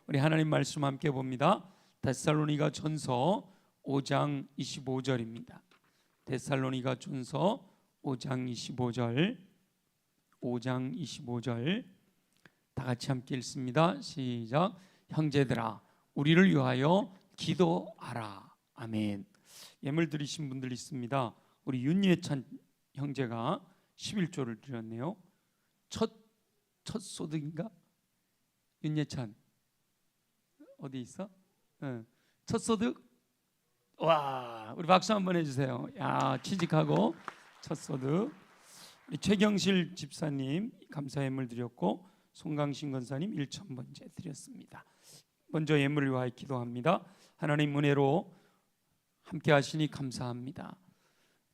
우리 하나님 말씀 함께 봅니다. 데살로니가 전서 5장 25절입니다. 데살로니가 전서 5장 25절 다 같이 함께 읽습니다. 시작. 형제들아 우리를 위하여 기도하라. 아멘. 예물 드리신 분들 있습니다. 우리 윤예찬 형제가 11조를 드렸네요. 첫 소득인가? 윤예찬 어디 있어? 첫 소득? 와, 우리 박수 한번 해주세요. 야, 취직하고 첫 소득. 우리 최경실 집사님 감사 예물 드렸고, 송강신 권사님 1,000번째 드렸습니다. 먼저 예물을 위하여 기도합니다. 하나님 은혜로 함께 하시니 감사합니다.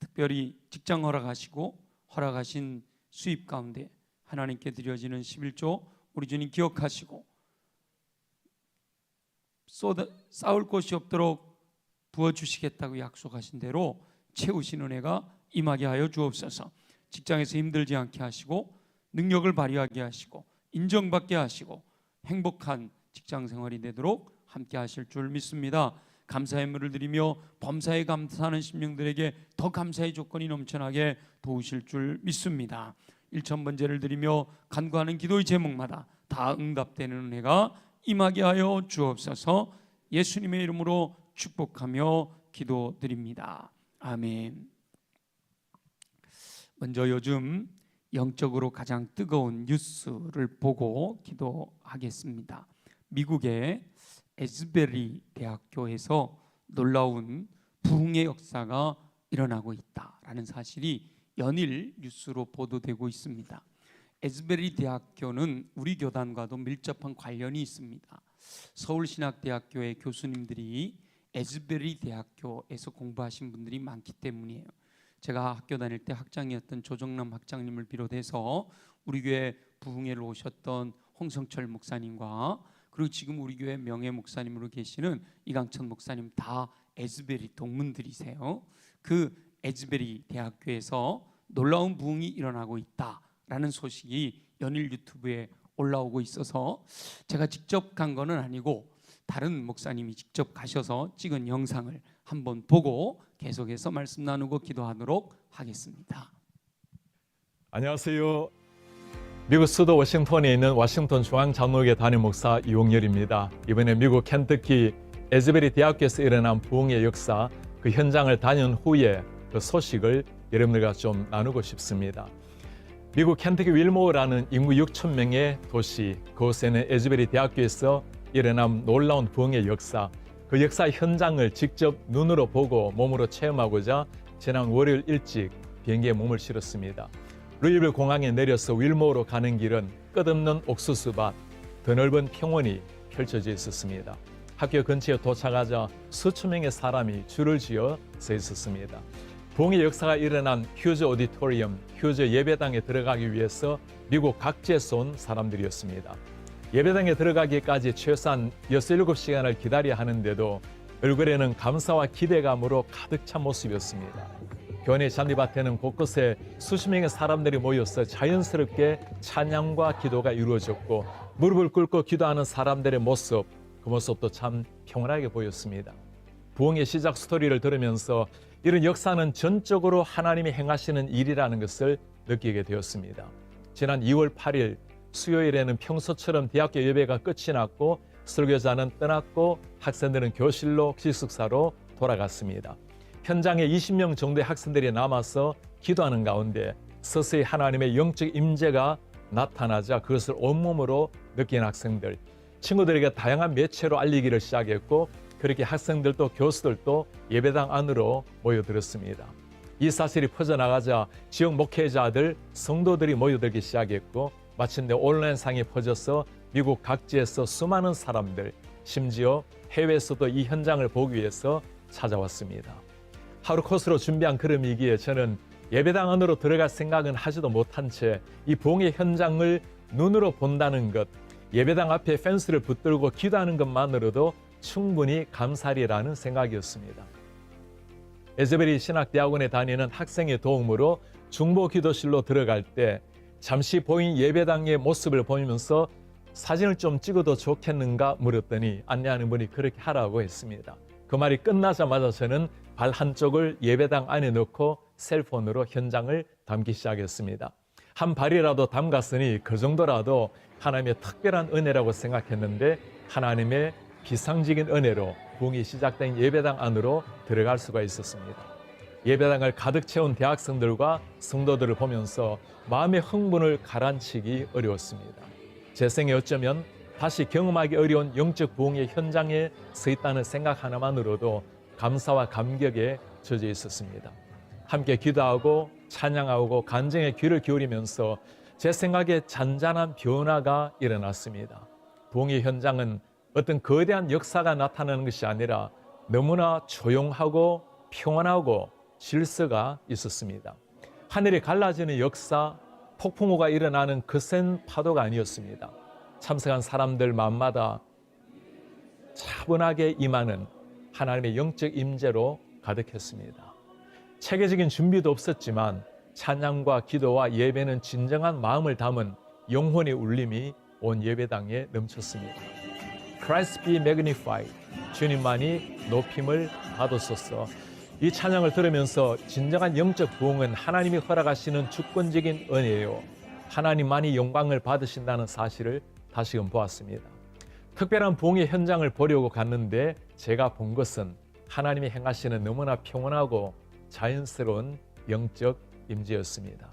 특별히 직장 허락하신 수입 가운데 하나님께 드려지는 11조 우리 주님 기억하시고 쌓을 곳이 없도록 부어주시겠다고 약속하신 대로 채우신 은혜가 임하게 하여 주옵소서. 직장에서 힘들지 않게 하시고 능력을 발휘하게 하시고 인정받게 하시고 행복한 직장 생활이 되도록 함께 하실 줄 믿습니다. 감사의 예물을 드리며 범사에 감사하는 심령들에게 더 감사의 조건이 넘쳐나게 도우실 줄 믿습니다. 1,000번제를 드리며 간구하는 기도의 제목마다 다 응답되는 은혜가 임하게 하여 주옵소서. 예수님의 이름으로 축복하며 기도드립니다. 아멘. 먼저 요즘 영적으로 가장 뜨거운 뉴스를 보고 기도하겠습니다. 미국의 에즈베리 대학교에서 놀라운 부흥의 역사가 일어나고 있다라는 사실이 연일 뉴스로 보도되고 있습니다. 에즈베리 대학교는 우리 교단과도 밀접한 관련이 있습니다. 서울신학대학교의 교수님들이 에즈베리 대학교에서 공부하신 분들이 많기 때문이에요. 제가 학교 다닐 때 학장이었던 조정남 학장님을 비롯해서 우리 교회 부흥회를 오셨던 홍성철 목사님과 그리고 지금 우리 교회 명예 목사님으로 계시는 이강천 목사님 다 에즈베리 동문들이세요. 그 에즈베리 대학교에서 놀라운 부흥이 일어나고 있다라는 소식이 연일 유튜브에 올라오고 있어서 제가 직접 간 거는 아니고 다른 목사님이 직접 가셔서 찍은 영상을 한번 보고 계속해서 말씀 나누고 기도하도록 하겠습니다. 안녕하세요. 미국 수도 워싱턴에 있는 워싱턴 중앙장로교회 담임 목사 이용렬입니다. 이번에 미국 켄터키 에즈베리 대학교에서 일어난 부흥의 역사, 그 현장을 다녀온 후에 그 소식을 여러분들과 좀 나누고 싶습니다. 미국 켄터키 윌모어라는 인구 6,000명의 도시, 그곳에는 에즈베리 대학교에서 일어난 놀라운 부흥의 역사, 그 역사 현장을 직접 눈으로 보고 몸으로 체험하고자 지난 월요일 일찍 비행기에 몸을 실었습니다. 루이빌 공항에 내려서 윌모어로 가는 길은 끝없는 옥수수밭, 드넓은 평원이 펼쳐져 있었습니다. 학교 근처에 도착하자 수천 명의 사람이 줄을 지어 서 있었습니다. 부흥의 역사가 일어난 휴즈 오디토리엄, 휴즈 예배당에 들어가기 위해서 미국 각지에서 온 사람들이었습니다. 예배당에 들어가기까지 최소한 6-7시간을 기다려야 하는데도 얼굴에는 감사와 기대감으로 가득 찬 모습이었습니다. 교회 잔디밭에는 곳곳에 수십 명의 사람들이 모여서 자연스럽게 찬양과 기도가 이루어졌고 무릎을 꿇고 기도하는 사람들의 모습, 그 모습도 참 평온하게 보였습니다. 부흥의 시작 스토리를 들으면서 이런 역사는 전적으로 하나님이 행하시는 일이라는 것을 느끼게 되었습니다. 지난 2월 8일 수요일에는 평소처럼 대학교 예배가 끝이 났고 설교자는 떠났고 학생들은 교실로 기숙사로 돌아갔습니다. 현장에 20명 정도의 학생들이 남아서 기도하는 가운데 서서히 하나님의 영적 임재가 나타나자 그것을 온몸으로 느낀 학생들, 친구들에게 다양한 매체로 알리기를 시작했고 그렇게 학생들도 교수들도 예배당 안으로 모여들었습니다. 이 사실이 퍼져나가자 지역 목회자들, 성도들이 모여들기 시작했고 마침내 온라인상에 퍼져서 미국 각지에서 수많은 사람들, 심지어 해외에서도 이 현장을 보기 위해서 찾아왔습니다. 하루 코스로 준비한 걸음이기에 저는 예배당 안으로 들어갈 생각은 하지도 못한 채 이 부흥의 현장을 눈으로 본다는 것, 예배당 앞에 펜스를 붙들고 기도하는 것만으로도 충분히 감사리라는 생각이었습니다. 에즈베리 신학대학원에 다니는 학생의 도움으로 중보 기도실로 들어갈 때 잠시 보인 예배당의 모습을 보면서 사진을 좀 찍어도 좋겠는가 물었더니 안내하는 분이 그렇게 하라고 했습니다. 그 말이 끝나자마자 저는 발 한쪽을 예배당 안에 넣고 셀폰으로 현장을 담기 시작했습니다. 한 발이라도 담갔으니 그 정도라도 하나님의 특별한 은혜라고 생각했는데 하나님의 비상적인 은혜로 부흥이 시작된 예배당 안으로 들어갈 수가 있었습니다. 예배당을 가득 채운 대학생들과 성도들을 보면서 마음의 흥분을 가라앉히기 어려웠습니다. 제 생에 어쩌면 다시 경험하기 어려운 영적 부흥의 현장에 서 있다는 생각 하나만으로도 감사와 감격에 젖어 있었습니다. 함께 기도하고 찬양하고 간증의 귀를 기울이면서 제 생각에 잔잔한 변화가 일어났습니다. 부흥의 현장은 어떤 거대한 역사가 나타나는 것이 아니라 너무나 조용하고 평온하고 질서가 있었습니다. 하늘이 갈라지는 역사, 폭풍우가 일어나는 거센 파도가 아니었습니다. 참석한 사람들 마음마다 차분하게 임하는 하나님의 영적 임재로 가득했습니다. 체계적인 준비도 없었지만 찬양과 기도와 예배는 진정한 마음을 담은 영혼의 울림이 온 예배당에 넘쳤습니다. Christ be magnified. 주님만이 높임을 받으소서. 이 찬양을 들으면서 진정한 영적 부흥은 하나님이 허락하시는 주권적인 은혜예요. 하나님만이 영광을 받으신다는 사실을 다시금 보았습니다. 특별한 부흥의 현장을 보려고 갔는데 제가 본 것은 하나님이 행하시는 너무나 평온하고 자연스러운 영적 임재였습니다.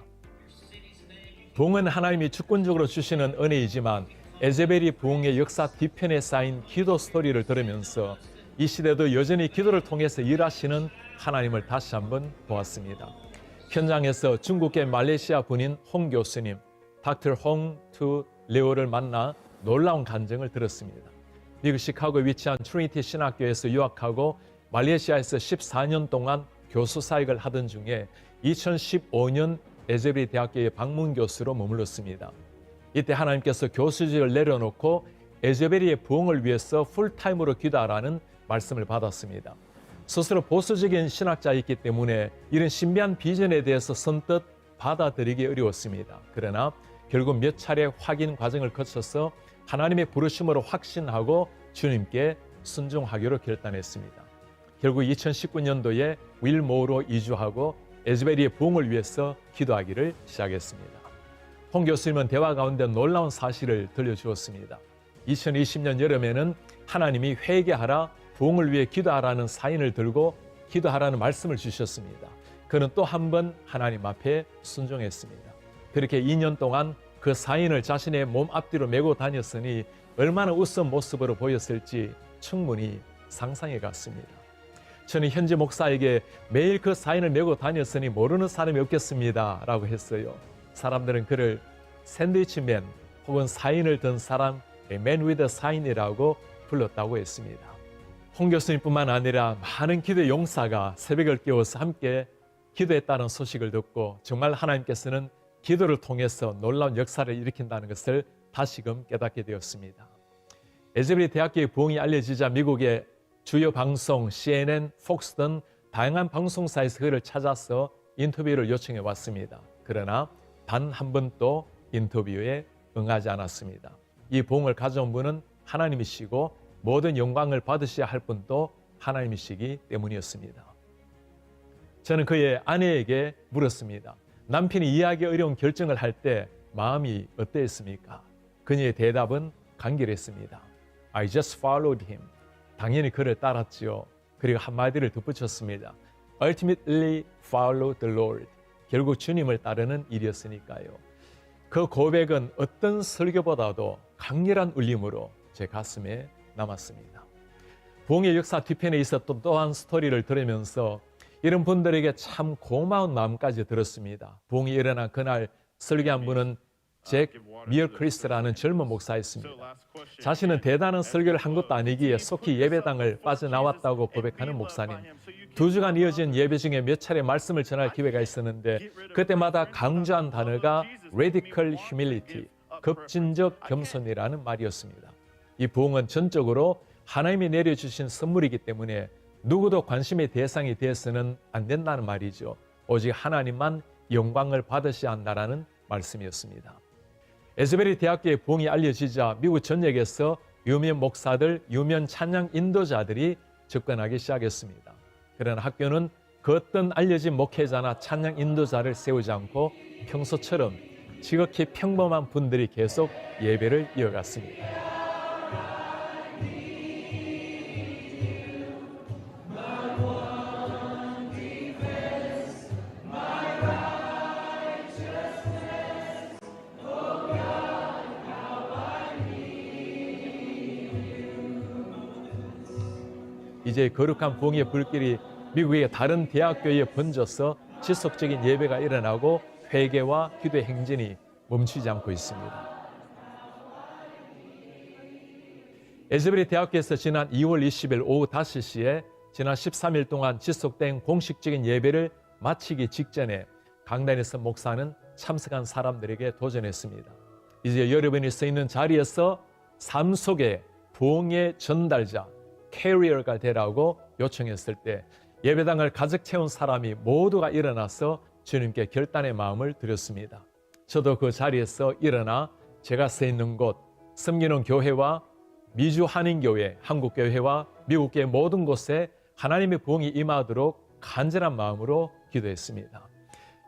부흥은 하나님이 주권적으로 주시는 은혜이지만 에제벨이 부흥의 역사 뒤편에 쌓인 기도 스토리를 들으면서 이 시대도 여전히 기도를 통해서 일하시는 하나님을 다시 한번 보았습니다. 현장에서 중국계 말레이시아 분인 홍 교수님, 닥터 홍투 레오를 만나 놀라운 간증을 들었습니다. 미국 시카고에 위치한 트리니티 신학교에서 유학하고 말레이시아에서 14년 동안 교수 사역을 하던 중에 2015년 에제벨 대학교의 방문 교수로 머물렀습니다. 이때 하나님께서 교수직을 내려놓고 에제벨의 부흥을 위해서 풀타임으로 기도하라는 말씀을 받았습니다. 스스로 보수적인 신학자이기 때문에 이런 신비한 비전에 대해서 선뜻 받아들이기 어려웠습니다. 그러나 결국 몇 차례 확인 과정을 거쳐서 하나님의 부르심으로 확신하고 주님께 순종하기로 결단했습니다. 결국 2019년도에 윌모어로 이주하고 에즈베리의 부흥을 위해서 기도하기를 시작했습니다. 홍 교수님은 대화 가운데 놀라운 사실을 들려주었습니다. 2020년 여름에는 하나님이 회개하라, 부흥을 위해 기도하라는 사인을 들고 기도하라는 말씀을 주셨습니다. 그는 또 한 번 하나님 앞에 순종했습니다. 그렇게 2년 동안 그 사인을 자신의 몸 앞뒤로 메고 다녔으니 얼마나 우스운 모습으로 보였을지 충분히 상상해 갔습니다. 저는 현지 목사에게 매일 그 사인을 메고 다녔으니 모르는 사람이 없겠습니다 라고 했어요. 사람들은 그를 샌드위치맨 혹은 사인을 든 사람, Man with a Sign이라고 불렀다고 했습니다. 홍 교수님뿐만 아니라 많은 기도 용사가 새벽을 깨워서 함께 기도했다는 소식을 듣고 정말 하나님께서는 기도를 통해서 놀라운 역사를 일으킨다는 것을 다시금 깨닫게 되었습니다. 에즈베리 대학교의 부흥이 알려지자 미국의 주요 방송 CNN, 폭스 등 다양한 방송사에서 그를 찾아서 인터뷰를 요청해 왔습니다. 그러나 단 한 번도 인터뷰에 응하지 않았습니다. 이 부흥을 가져온 분은 하나님이시고 모든 영광을 받으셔야 할 분도 하나님이시기 때문이었습니다. 저는 그의 아내에게 물었습니다. 남편이 이해하기 어려운 결정을 할 때 마음이 어땠습니까? 그녀의 대답은 간결했습니다. I just followed him. 당연히 그를 따랐지요. 그리고 한마디를 덧붙였습니다. Ultimately follow the Lord. 결국 주님을 따르는 일이었으니까요. 그 고백은 어떤 설교보다도 강렬한 울림으로 제 가슴에 남았습니다. 부흥의 역사 뒤편에 있었던 또한 스토리를 들으면서 이런 분들에게 참 고마운 마음까지 들었습니다. 부흥이 일어난 그날 설교한 분은 잭 미어크리스라는 젊은 목사였습니다. 자신은 대단한 설교를 한 것도 아니기에 속히 예배당을 빠져나왔다고 고백하는 목사님. 2주간 이어진 예배 중에 몇 차례 말씀을 전할 기회가 있었는데 그때마다 강조한 단어가 radical humility, 급진적 겸손이라는 말이었습니다. 이 부흥은 전적으로 하나님이 내려주신 선물이기 때문에 누구도 관심의 대상이 되어서는 안 된다는 말이죠. 오직 하나님만 영광을 받으셔야 한다는 말씀이었습니다. 에즈베리 대학교의 부흥이 알려지자 미국 전역에서 유명 목사들, 유명 찬양 인도자들이 접근하기 시작했습니다. 그러나 학교는 그 어떤 알려진 목회자나 찬양 인도자를 세우지 않고 평소처럼 지극히 평범한 분들이 계속 예배를 이어갔습니다. 이제 거룩한 부흥의 불길이 미국의 다른 대학교에 번져서 지속적인 예배가 일어나고 회개와 기도의 행진이 멈추지 않고 있습니다. 에즈베리 대학교에서 지난 2월 20일 오후 5시에 지난 13일 동안 지속된 공식적인 예배를 마치기 직전에 강단에서 목사는 참석한 사람들에게 도전했습니다. 이제 여러분이 서 있는 자리에서 삶 속의 부흥의 전달자, 캐리어가 되라고 요청했을 때 예배당을 가득 채운 사람이 모두가 일어나서 주님께 결단의 마음을 드렸습니다. 저도 그 자리에서 일어나 제가 서 있는 곳, 섬기는 교회와 미주 한인교회, 한국교회와 미국교회 모든 곳에 하나님의 부흥이 임하도록 간절한 마음으로 기도했습니다.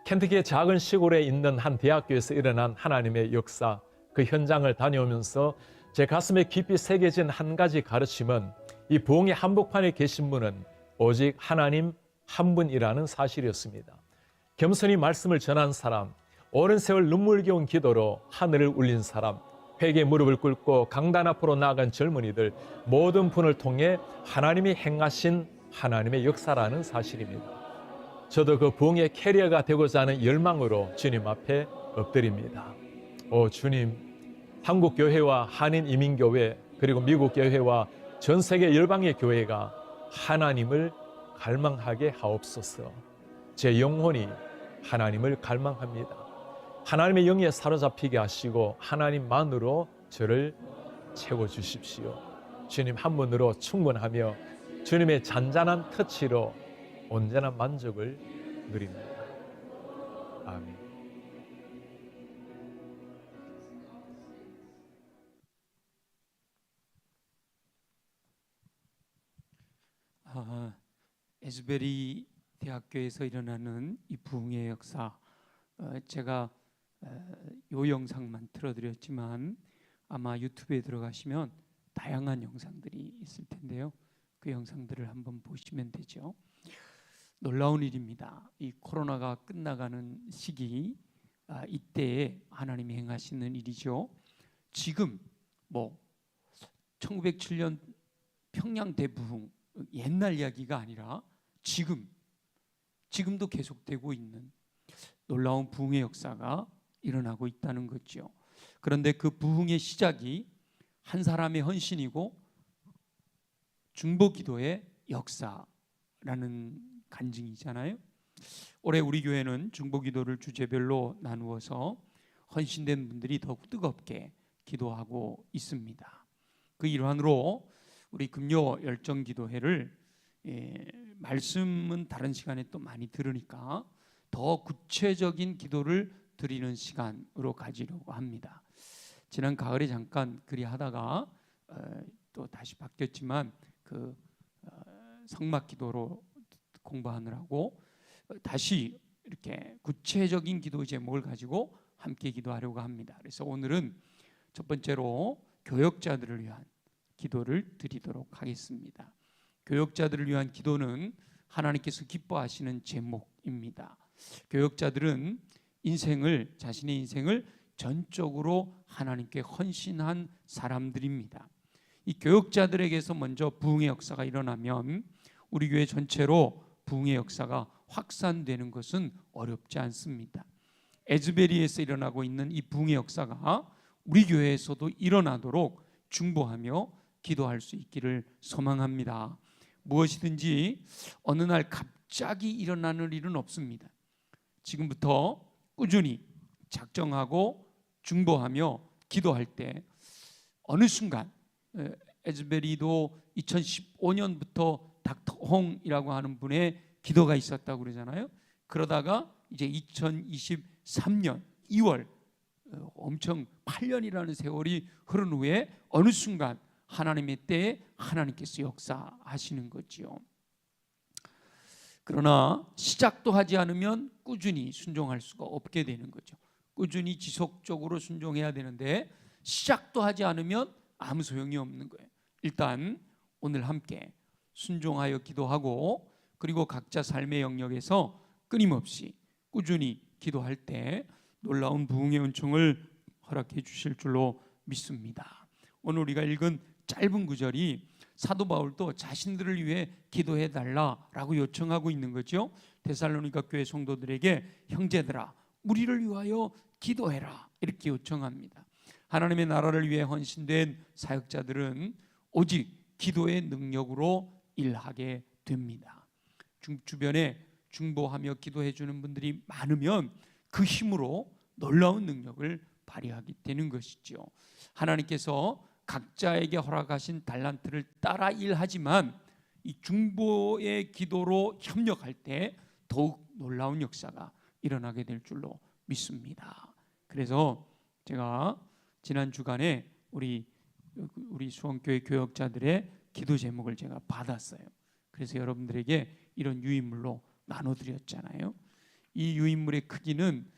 켄터키의 작은 시골에 있는 한 대학교에서 일어난 하나님의 역사, 그 현장을 다녀오면서 제 가슴에 깊이 새겨진 한 가지 가르침은 이 부흥의 한복판에 계신 분은 오직 하나님 한 분이라는 사실이었습니다. 겸손히 말씀을 전한 사람, 오랜 세월 눈물겨운 기도로 하늘을 울린 사람, 회개의 무릎을 꿇고 강단 앞으로 나아간 젊은이들 모든 분을 통해 하나님이 행하신 하나님의 역사라는 사실입니다. 저도 그 부흥의 캐리어가 되고자 하는 열망으로 주님 앞에 엎드립니다. 오 주님, 한국교회와 한인이민교회 그리고 미국교회와 전 세계 열방의 교회가 하나님을 갈망하게 하옵소서. 제 영혼이 하나님을 갈망합니다. 하나님의 영에 사로잡히게 하시고 하나님만으로 저를 채워주십시오. 주님 한 분으로 충분하며 주님의 잔잔한 터치로 온전한 만족을 누립니다. 아멘. 에즈베리 대학교에서 일어나는 이 부흥의 역사, 제가 요 영상만 틀어드렸지만 아마 유튜브에 들어가시면 다양한 영상들이 있을 텐데요. 그 영상들을 한번 보시면 되죠. 놀라운 일입니다. 이 코로나가 끝나가는 시기, 이때에 하나님이 행하시는 일이죠. 지금 1907년 평양 대부흥 옛날 이야기가 아니라 지금도 계속되고 있는 놀라운 부흥의 역사가 일어나고 있다는 거죠. 그런데 그 부흥의 시작이 한 사람의 헌신이고 중보기도의 역사라는 간증이잖아요. 올해 우리 교회는 중보기도를 주제별로 나누어서 헌신된 분들이 더욱 뜨겁게 기도하고 있습니다. 그 일환으로 우리 금요 열정기도회를 말씀은 다른 시간에 또 많이 들으니까 더 구체적인 기도를 드리는 시간으로 가지려고 합니다. 지난 가을에 잠깐 그리 하다가 또 다시 바뀌었지만 그 성막 기도로 공부하느라고 다시 이렇게 구체적인 기도 제목을 가지고 함께 기도하려고 합니다. 그래서 오늘은 첫 번째로 교역자들을 위한 기도를 드리도록 하겠습니다. 교역자들을 위한 기도는 하나님께서 기뻐하시는 제목입니다. 교역자들은 자신의 인생을 전적으로 하나님께 헌신한 사람들입니다. 이 교역자들에게서 먼저 부흥의 역사가 일어나면 우리 교회 전체로 부흥의 역사가 확산되는 것은 어렵지 않습니다. 에즈베리에서 일어나고 있는 이 부흥의 역사가 우리 교회에서도 일어나도록 중보하며 기도할 수 있기를 소망합니다. 무엇이든지 어느 날 갑자기 일어나는 일은 없습니다. 지금부터 꾸준히 작정하고 중보하며 기도할 때 어느 순간, 에즈베리도 2015년부터 닥터 홍이라고 하는 분의 기도가 있었다고 그러잖아요. 그러다가 이제 2023년 2월 엄청 8년이라는 세월이 흐른 후에 어느 순간 하나님의 때에 하나님께서 역사하시는 거지요. 그러나 시작도 하지 않으면 꾸준히 순종할 수가 없게 되는 거죠. 꾸준히 지속적으로 순종해야 되는데 시작도 하지 않으면 아무 소용이 없는 거예요. 일단 오늘 함께 순종하여 기도하고 그리고 각자 삶의 영역에서 끊임없이 꾸준히 기도할 때 놀라운 부흥의 은총을 허락해 주실 줄로 믿습니다. 오늘 우리가 읽은 짧은 구절이 사도 바울도 자신들을 위해 기도해 달라라고 요청하고 있는 거죠. 데살로니가 교회 성도들에게 형제들아 우리를 위하여 기도해라 이렇게 요청합니다. 하나님의 나라를 위해 헌신된 사역자들은 오직 기도의 능력으로 일하게 됩니다. 주변에 중보하며 기도해 주는 분들이 많으면 그 힘으로 놀라운 능력을 발휘하게 되는 것이죠. 하나님께서 각자에게 허락하신 달란트를 따라 일하지만 이 중보의 기도로 협력할 때 더욱 놀라운 역사가 일어나게 될 줄로 믿습니다. 그래서 제가 지난 주간에 우리 수원교회 교역자들의 기도 제목을 제가 받았어요. 그래서 여러분들에게 이런 유인물로 나눠드렸잖아요. 이 유인물의 크기는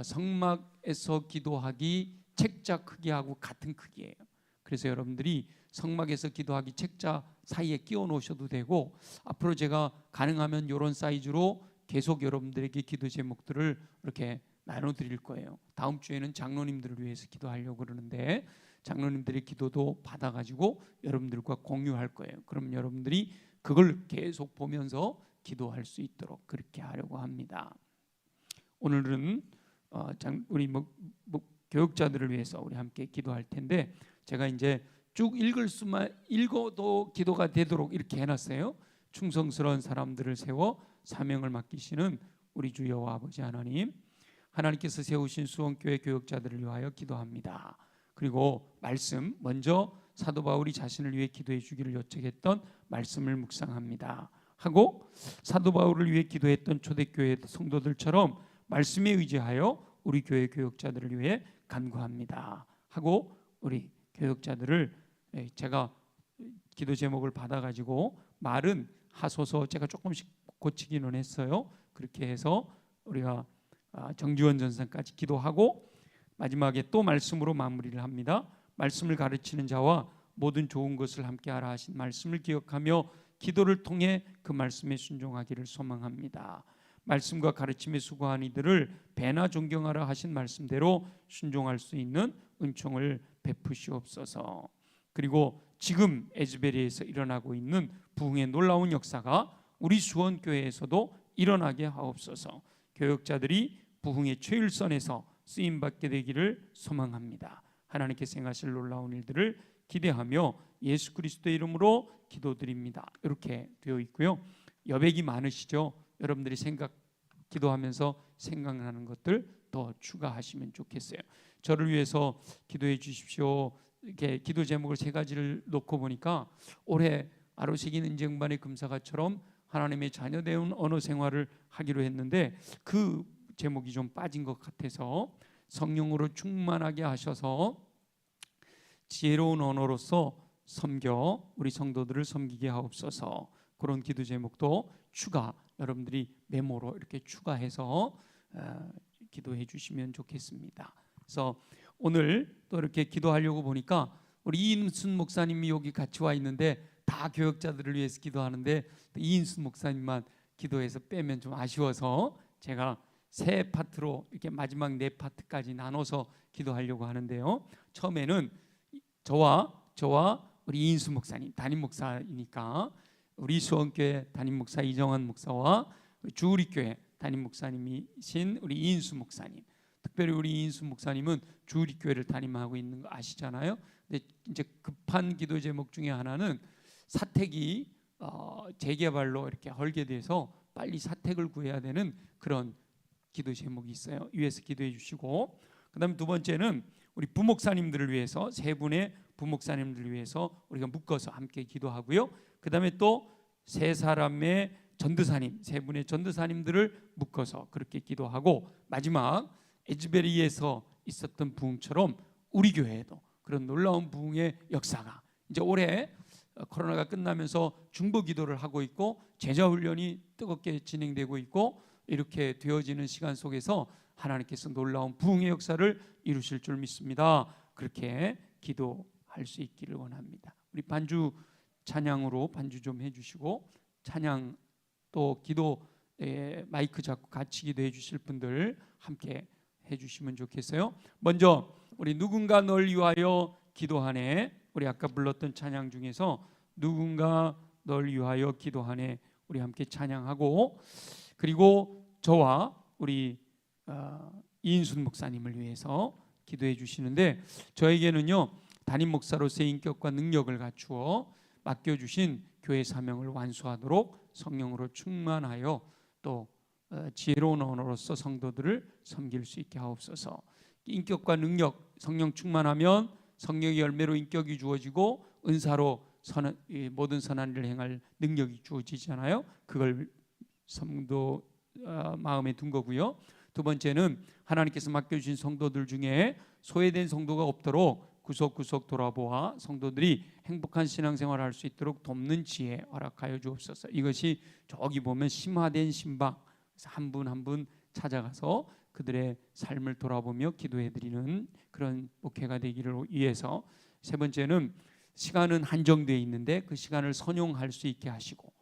성막에서 기도하기 책자 크기하고 같은 크기예요. 그래서 여러분들이 성막에서 기도하기 책자 사이에 끼워 놓으셔도 되고 앞으로 제가 가능하면 이런 사이즈로 계속 여러분들에게 기도 제목들을 이렇게 나눠드릴 거예요. 다음 주에는 장로님들을 위해서 기도하려고 그러는데 장로님들의 기도도 받아가지고 여러분들과 공유할 거예요. 그럼 여러분들이 그걸 계속 보면서 기도할 수 있도록 그렇게 하려고 합니다. 오늘은 우리 교육자들을 위해서 우리 함께 기도할 텐데 제가 이제 쭉 읽어도 기도가 되도록 이렇게 해놨어요. 충성스러운 사람들을 세워 사명을 맡기시는 우리 주 여호와 아버지 하나님, 하나님께서 세우신 수원교회 교육자들을 위하여 기도합니다. 그리고 말씀 먼저 사도 바울이 자신을 위해 기도해 주기를 요청했던 말씀을 묵상합니다. 하고 사도 바울을 위해 기도했던 초대교회 성도들처럼 말씀에 의지하여 우리 교회 교육자들을 위해 간구합니다. 하고 우리 교육자들을 제가 기도 제목을 받아가지고 말은 하소서 제가 조금씩 고치기는 했어요. 그렇게 해서 우리가 정지원 전사까지 기도하고 마지막에 또 말씀으로 마무리를 합니다. 말씀을 가르치는 자와 모든 좋은 것을 함께하라 하신 말씀을 기억하며 기도를 통해 그 말씀에 순종하기를 소망합니다. 말씀과 가르침에 수고한 이들을 배나 존경하라 하신 말씀대로 순종할 수 있는 은총을 베푸시옵소서. 그리고 지금 에즈베리에서 일어나고 있는 부흥의 놀라운 역사가 우리 수원교회에서도 일어나게 하옵소서. 교역자들이 부흥의 최일선에서 쓰임받게 되기를 소망합니다. 하나님께서 행하실 놀라운 일들을 기대하며 예수 그리스도의 이름으로 기도드립니다. 이렇게 되어 있고요. 여백이 많으시죠? 여러분들이 기도하면서 생각나는 것들 더 추가하시면 좋겠어요. 저를 위해서 기도해 주십시오. 이렇게 기도 제목을 3가지를 놓고 보니까 올해 아로새긴 은쟁반의 금사가처럼 하나님의 자녀되운 언어 생활을 하기로 했는데 그 제목이 좀 빠진 것 같아서 성령으로 충만하게 하셔서 지혜로운 언어로서 섬겨 우리 성도들을 섬기게 하옵소서. 그런 기도 제목도 여러분들이 메모로 이렇게 추가해서 기도해 주시면 좋겠습니다. 그래서 오늘 또 이렇게 기도하려고 보니까 우리 이인순 목사님이 여기 같이 와 있는데 다 교역자들을 위해서 기도하는데 이인순 목사님만 기도해서 빼면 좀 아쉬워서 제가 3파트로 이렇게 마지막 4파트까지 나눠서 기도하려고 하는데요. 처음에는 저와 우리 이인순 목사님 담임 목사이니까 우리 수원교회 담임 목사 이정환 목사와 주우리교회 담임 목사님이신 우리 이인순 목사님, 특별히 우리 이인순 목사님은 주우리교회를 담임하고 있는 거 아시잖아요. 근데 이제 급한 기도 제목 중에 하나는 사택이 재개발로 이렇게 헐게 돼서 빨리 사택을 구해야 되는 그런 기도 제목이 있어요. 위에서 기도해 주시고, 그다음에 2번째는 우리 부목사님들을 위해서 3분의 부목사님들을 위해서 우리가 묶어서 함께 기도하고요. 그다음에 또 3사람의 전도사님, 3분의 전도사님들을 묶어서 그렇게 기도하고, 마지막 에즈베리에서 있었던 부흥처럼 우리 교회에도 그런 놀라운 부흥의 역사가 이제 올해 코로나가 끝나면서 중보 기도를 하고 있고 제자 훈련이 뜨겁게 진행되고 있고 이렇게 되어지는 시간 속에서 하나님께서 놀라운 부흥의 역사를 이루실 줄 믿습니다. 그렇게 기도할 수 있기를 원합니다. 우리 반주 찬양으로 반주 좀 해주시고, 찬양 또 기도 마이크 잡고 같이 기도해 주실 분들 함께 해주시면 좋겠어요. 먼저 우리 누군가 널 위하여 기도하네, 우리 아까 불렀던 찬양 중에서 누군가 널 위하여 기도하네 우리 함께 찬양하고, 그리고 저와 우리 이인순 목사님을 위해서 기도해 주시는데, 저에게는요 담임 목사로서의 인격과 능력을 갖추어 맡겨주신 교회 사명을 완수하도록 성령으로 충만하여 또 지혜로운 언어로서 성도들을 섬길 수 있게 하옵소서. 인격과 능력, 성령 충만하면 성령의 열매로 인격이 주어지고 은사로 모든 선한 일을 행할 능력이 주어지잖아요. 그걸 성도 마음에 둔 거고요. 두 번째는 하나님께서 맡겨주신 성도들 중에 소외된 성도가 없도록 구석구석 돌아보아 성도들이 행복한 신앙생활을 할 수 있도록 돕는 지혜 허락하여 주옵소서. 이것이 저기 보면 심화된 신방, 한 분 한 분 찾아가서 그들의 삶을 돌아보며 기도해드리는 그런 목회가 되기를 위해서. 세 번째는 시간은 한정되어 있는데 그 시간을 선용할 수 있게 하시고,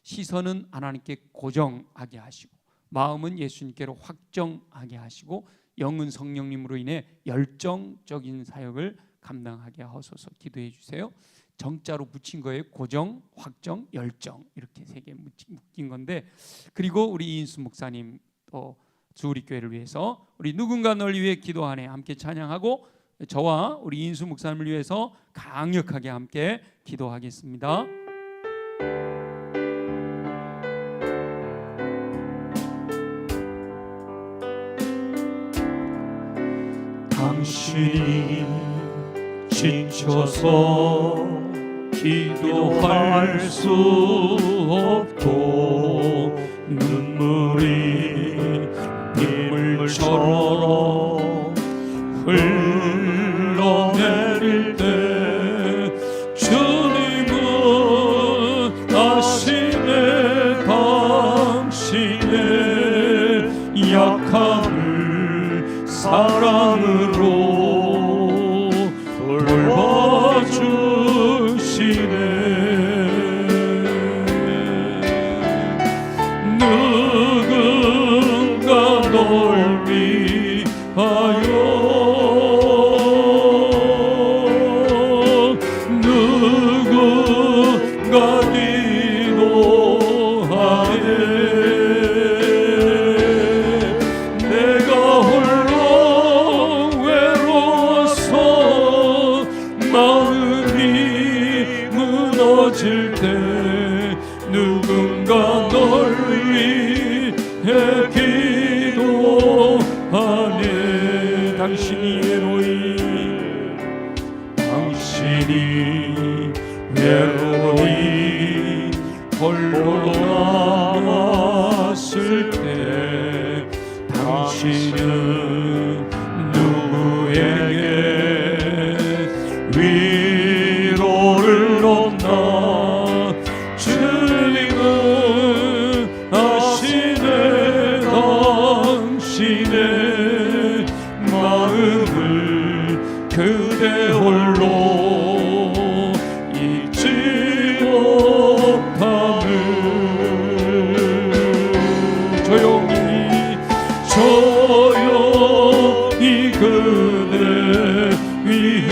시선은 하나님께 고정하게 하시고, 마음은 예수님께로 확정하게 하시고, 영은 성령님으로 인해 열정적인 사역을 감당하게 하소서. 기도해 주세요. 정자로 붙인 거예요. 고정, 확정, 열정, 이렇게 세 개 묶인 건데, 그리고 우리 이인수 목사님 또 주우리교회를 위해서 우리 누군가 널 위해 기도하네 함께 찬양하고, 저와 우리 이인수 목사님을 위해서 강력하게 함께 기도하겠습니다. 당신이 지쳐서 기도할 수 없고 눈물이 빗물처럼 흘러내릴 때 주님은 아시네 당신의 약함을 사랑으로 돌봐주시네. 누군가 널 위하여 누군가 기도하네. 내가 홀로 외로워서 마음이 무너질 때 누군가 널 위해 기도하네. 당신이 외로이 홀로 남았을 때 당신은 누구에게 위로를 얻나. 주님은 아시네 당신의 마음을 그대 홀로 잊지 못함을. 조용히 그대 위해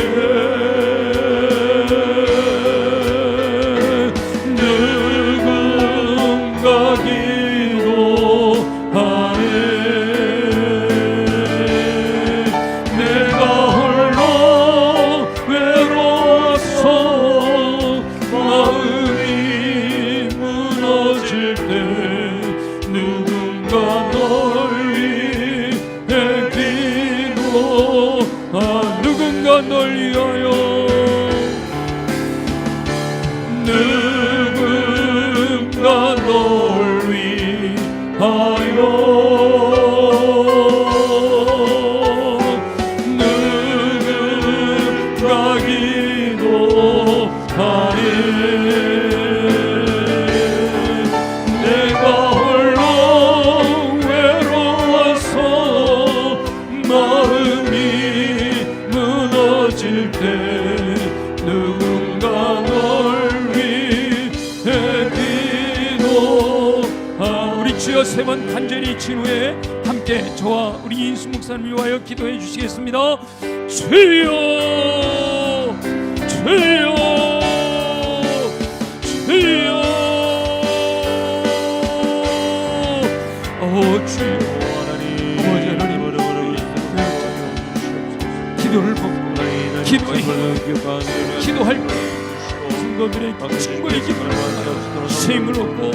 누군가 기도하네. 내가 홀로 외로워서 마음이 무너질 때 누군가 널 위해 누군가 널 위하여 누군가 널 위하여 주여 세 번 간절히 친 후에 함께 저와 우리 인수 목사님을 위하여 기도해 주시겠습니다. 주여 주여 주여 주여 아버지 하나님 기도를 보고 기도할 때 성도들의 친구의 기도를 받아 힘을 얻고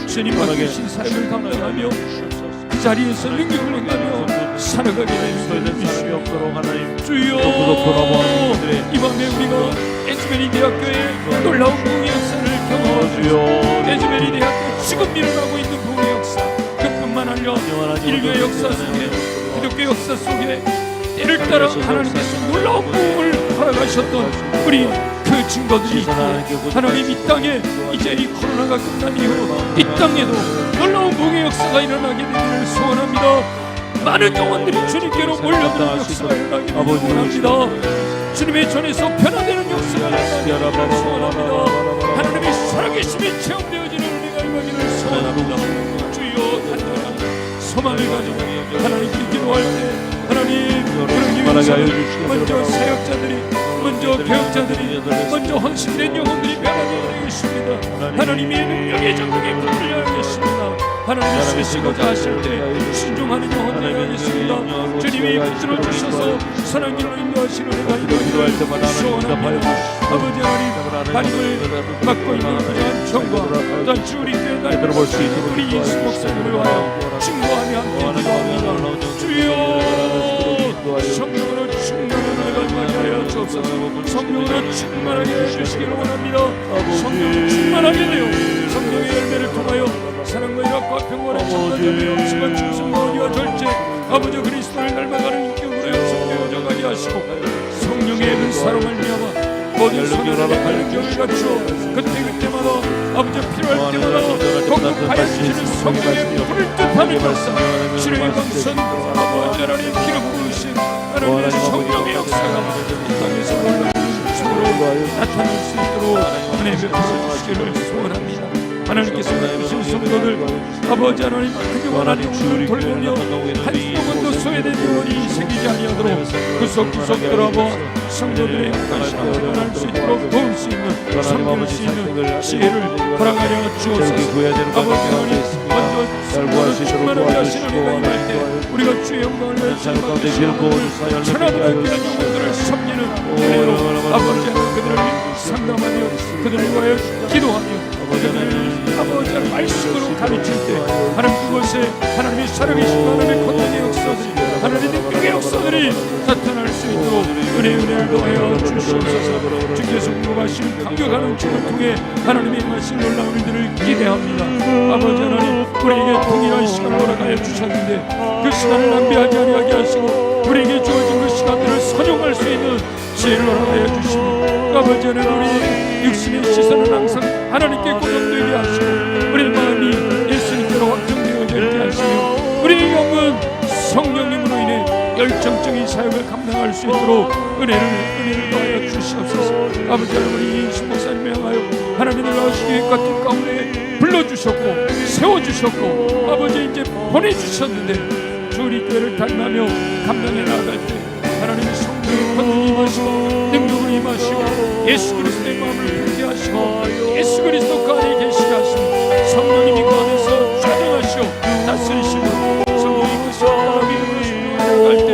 주님 맡기신 사역을 감당하며 그 자리에서 능력을 행하며 살아가게 되는 주여 주여 이 밤에 우리가 에즈베리 대학교의 놀라운 부흥의 역사를 경험하며 에즈베리 대학교 지금 일어나고 있는 부흥의 역사 그뿐만 아니라 인류의 역사 속에 기독교 역사 속에 때를 따라 하나님께서 놀라운 부흥을 허락하셨던 우리 그 증거들이 있기에 하나님 이 땅에 이제 이 코로나가 끝난 이후 이 땅에도 놀라운 부흥의 역사가 일어나게 되기를 소원합니다. 많은 영혼들이 주님께로 몰려드는 역사가 일어나게 되기를 소원합니다. 주님의 전에서 변화되는 역사가 일어나기를 소원합니다. 하나님의 살아계심이 체험되어지는 은혜가 임하기를 소원합니다. 주여 간절한 소망을 가지고 하나님께 기도할 때 하나님 그런 위해서 먼저 사역자들이 먼저 교역자들이 먼저 헌신된 영혼들이 변화되어 계십니다. 하나님의 능력의 정력에 붙들려 계십니다. 하나님이 쓰시고자 하실 때 순종하는 영혼들이 되겠습니다. 주님이 붙들어 주셔서 선한 길로 인도하시는 은혜가 임하기를 소원합니다. 아버지 하나님 바람을 맡고 있는 그러한 정과 또한 주 우리 교회 날 우리 인수 목사님을 위하여 증거하며 함께 기도합니다. 주여 성령으로 충만한 은혜가 임하게 하여 주옵소서. 성령으로 충만하게 해주시기를 원합니다. 성령으로 충만하게 되어 성령의 열매를 통하여 사랑과 일합과 평화를 전달하며 영심한 충성과 언니와 절제 아버지 그리스도를 닮아가는 인격으로 형성되어져 가게 하시고 성령의 은사로 말미암아 모든 소년들의 발령경을 갖추어 그때그때마다 아버지 필요할 때마다 공급하여 주시는 성령의 불을 뜻하는 역사 치료의 방선 아버지 하나님 피를 부으신 하나님의 성령의 역사가 이 땅에서 놀라운 힘으로 나타날 수 있도록 은혜 베풀어 주시기를 소원합니다. 하나님께서 맡기신 성도들 아버지 하나님 그 영원한 영혼을 돌보며 한 영혼도 소외된 영혼이 생기지 아니하도록 구석구석 들어봐 성도들의 약한 신앙을 변할 수 있도록 도울 수 있는 섬길 수 있는 지혜를 허락하여 주옵소서. 아버지 하나님 먼저 성도를 충만하게 하시는 은혜가 임할 때 우리가 주의 영광을 위하여 받으시는 천하들의 귀한 영혼들을 섬기는 은혜로 아버지 하나님 그들을 상담하며 그들을 위하여 기도하며 아버지 말씀으로 가르칠 때 하나님 그곳에 하나님의 살아계신 하나님의 권능의 역사들이 하나님의 능력의 역사들이 나타날 수 있도록 은혜를 더하여 주시옵소서. 주께서 공급하시는 강력한 은총을 통해 하나님의 임하신 놀라운 일들을 기대합니다. 아버지 하나님 우리에게 동일한 시간을 허락하여 주셨는데 그 시간을 낭비하지 아니하게 하시고 우리에게 주어진 그 시간들을 선용할 수 있는 지혜를 허락하여 주시고 아버지 하나님 우리 육신의 시선은 항상 하나님께 고정되게 하시고 우리 마음이 예수님께로 확정되어지게 하시며 우리의 영은 성령님으로 인해 열정적인 사역을 감당할 수 있도록 은혜를 더하여 주시옵소서. 아버지 하나님 우리 인수 목사님을 향하여 하나님을 나오시기 같은 가운데 불러주셨고 세워주셨고 아버지 이제 보내주셨는데 주 우리 교회를 닮아며 감당해 나아갈 때 하나님의 성령의 권능이 임하시고 능력을 임하시고 예수 그리스도의 마음을 품게 하시고 예수 그리스도 그 안에 계시게 하시고 성령님이 그 안에서 좌정하시오 다스리시고 성령이 그 성령을 믿음으로 순종하여 때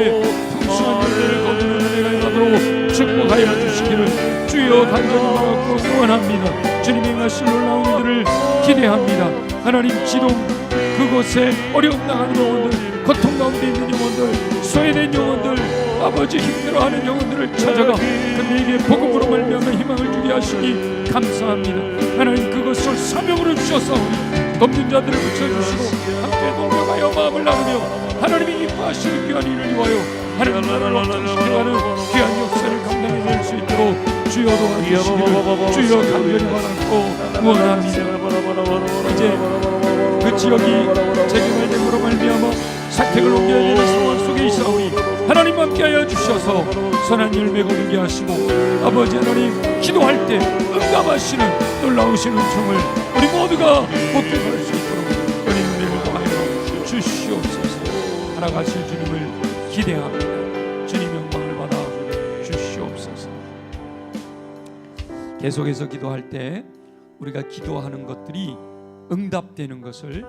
풍성한 열매를 거두는 은혜가 임하도록 축복하여 주시기를 주여 간절히 바라고 소원합니다. 주님의 임하실 놀라운 일들을 기대합니다. 하나님 지동 그곳에 어려움 당하는 영혼들 고통 가운데 있는 영혼들 소외된 영혼들 아버지 힘들어하는 영혼들을 찾아가 그들에게 복음으로 말미암아 희망을 주게 하시니 감사합니다. 하나님 그것을 사명으로 주셔서 돕는 자들을 붙여주시고 함께 동력하여 마음을 나누며 하나님이 기뻐하시는 귀한 일을 위하여 하나님 나라를 확장시켜가는 귀한 역사를 감당해낼 수 있도록 주여 도와주시기를 주여 간절히 바라고 원합니다. 이제 그 지역이 재개발됨으로 말미암아 사택을 옮겨야 되는 상황 속에 있사오니 하나님 함께하여 주셔서 선한 열매 거두게 하시고 아버지 하나님 기도할 때 응답하시는 놀라우신 은총을 우리 모두가 목격할 수 있도록 은혜를 더하여 주시옵소서. 살아가실 주님을 기대합니다. 주님 영광을 받아 주시옵소서. 계속해서 기도할 때 우리가 기도하는 것들이 응답되는 것을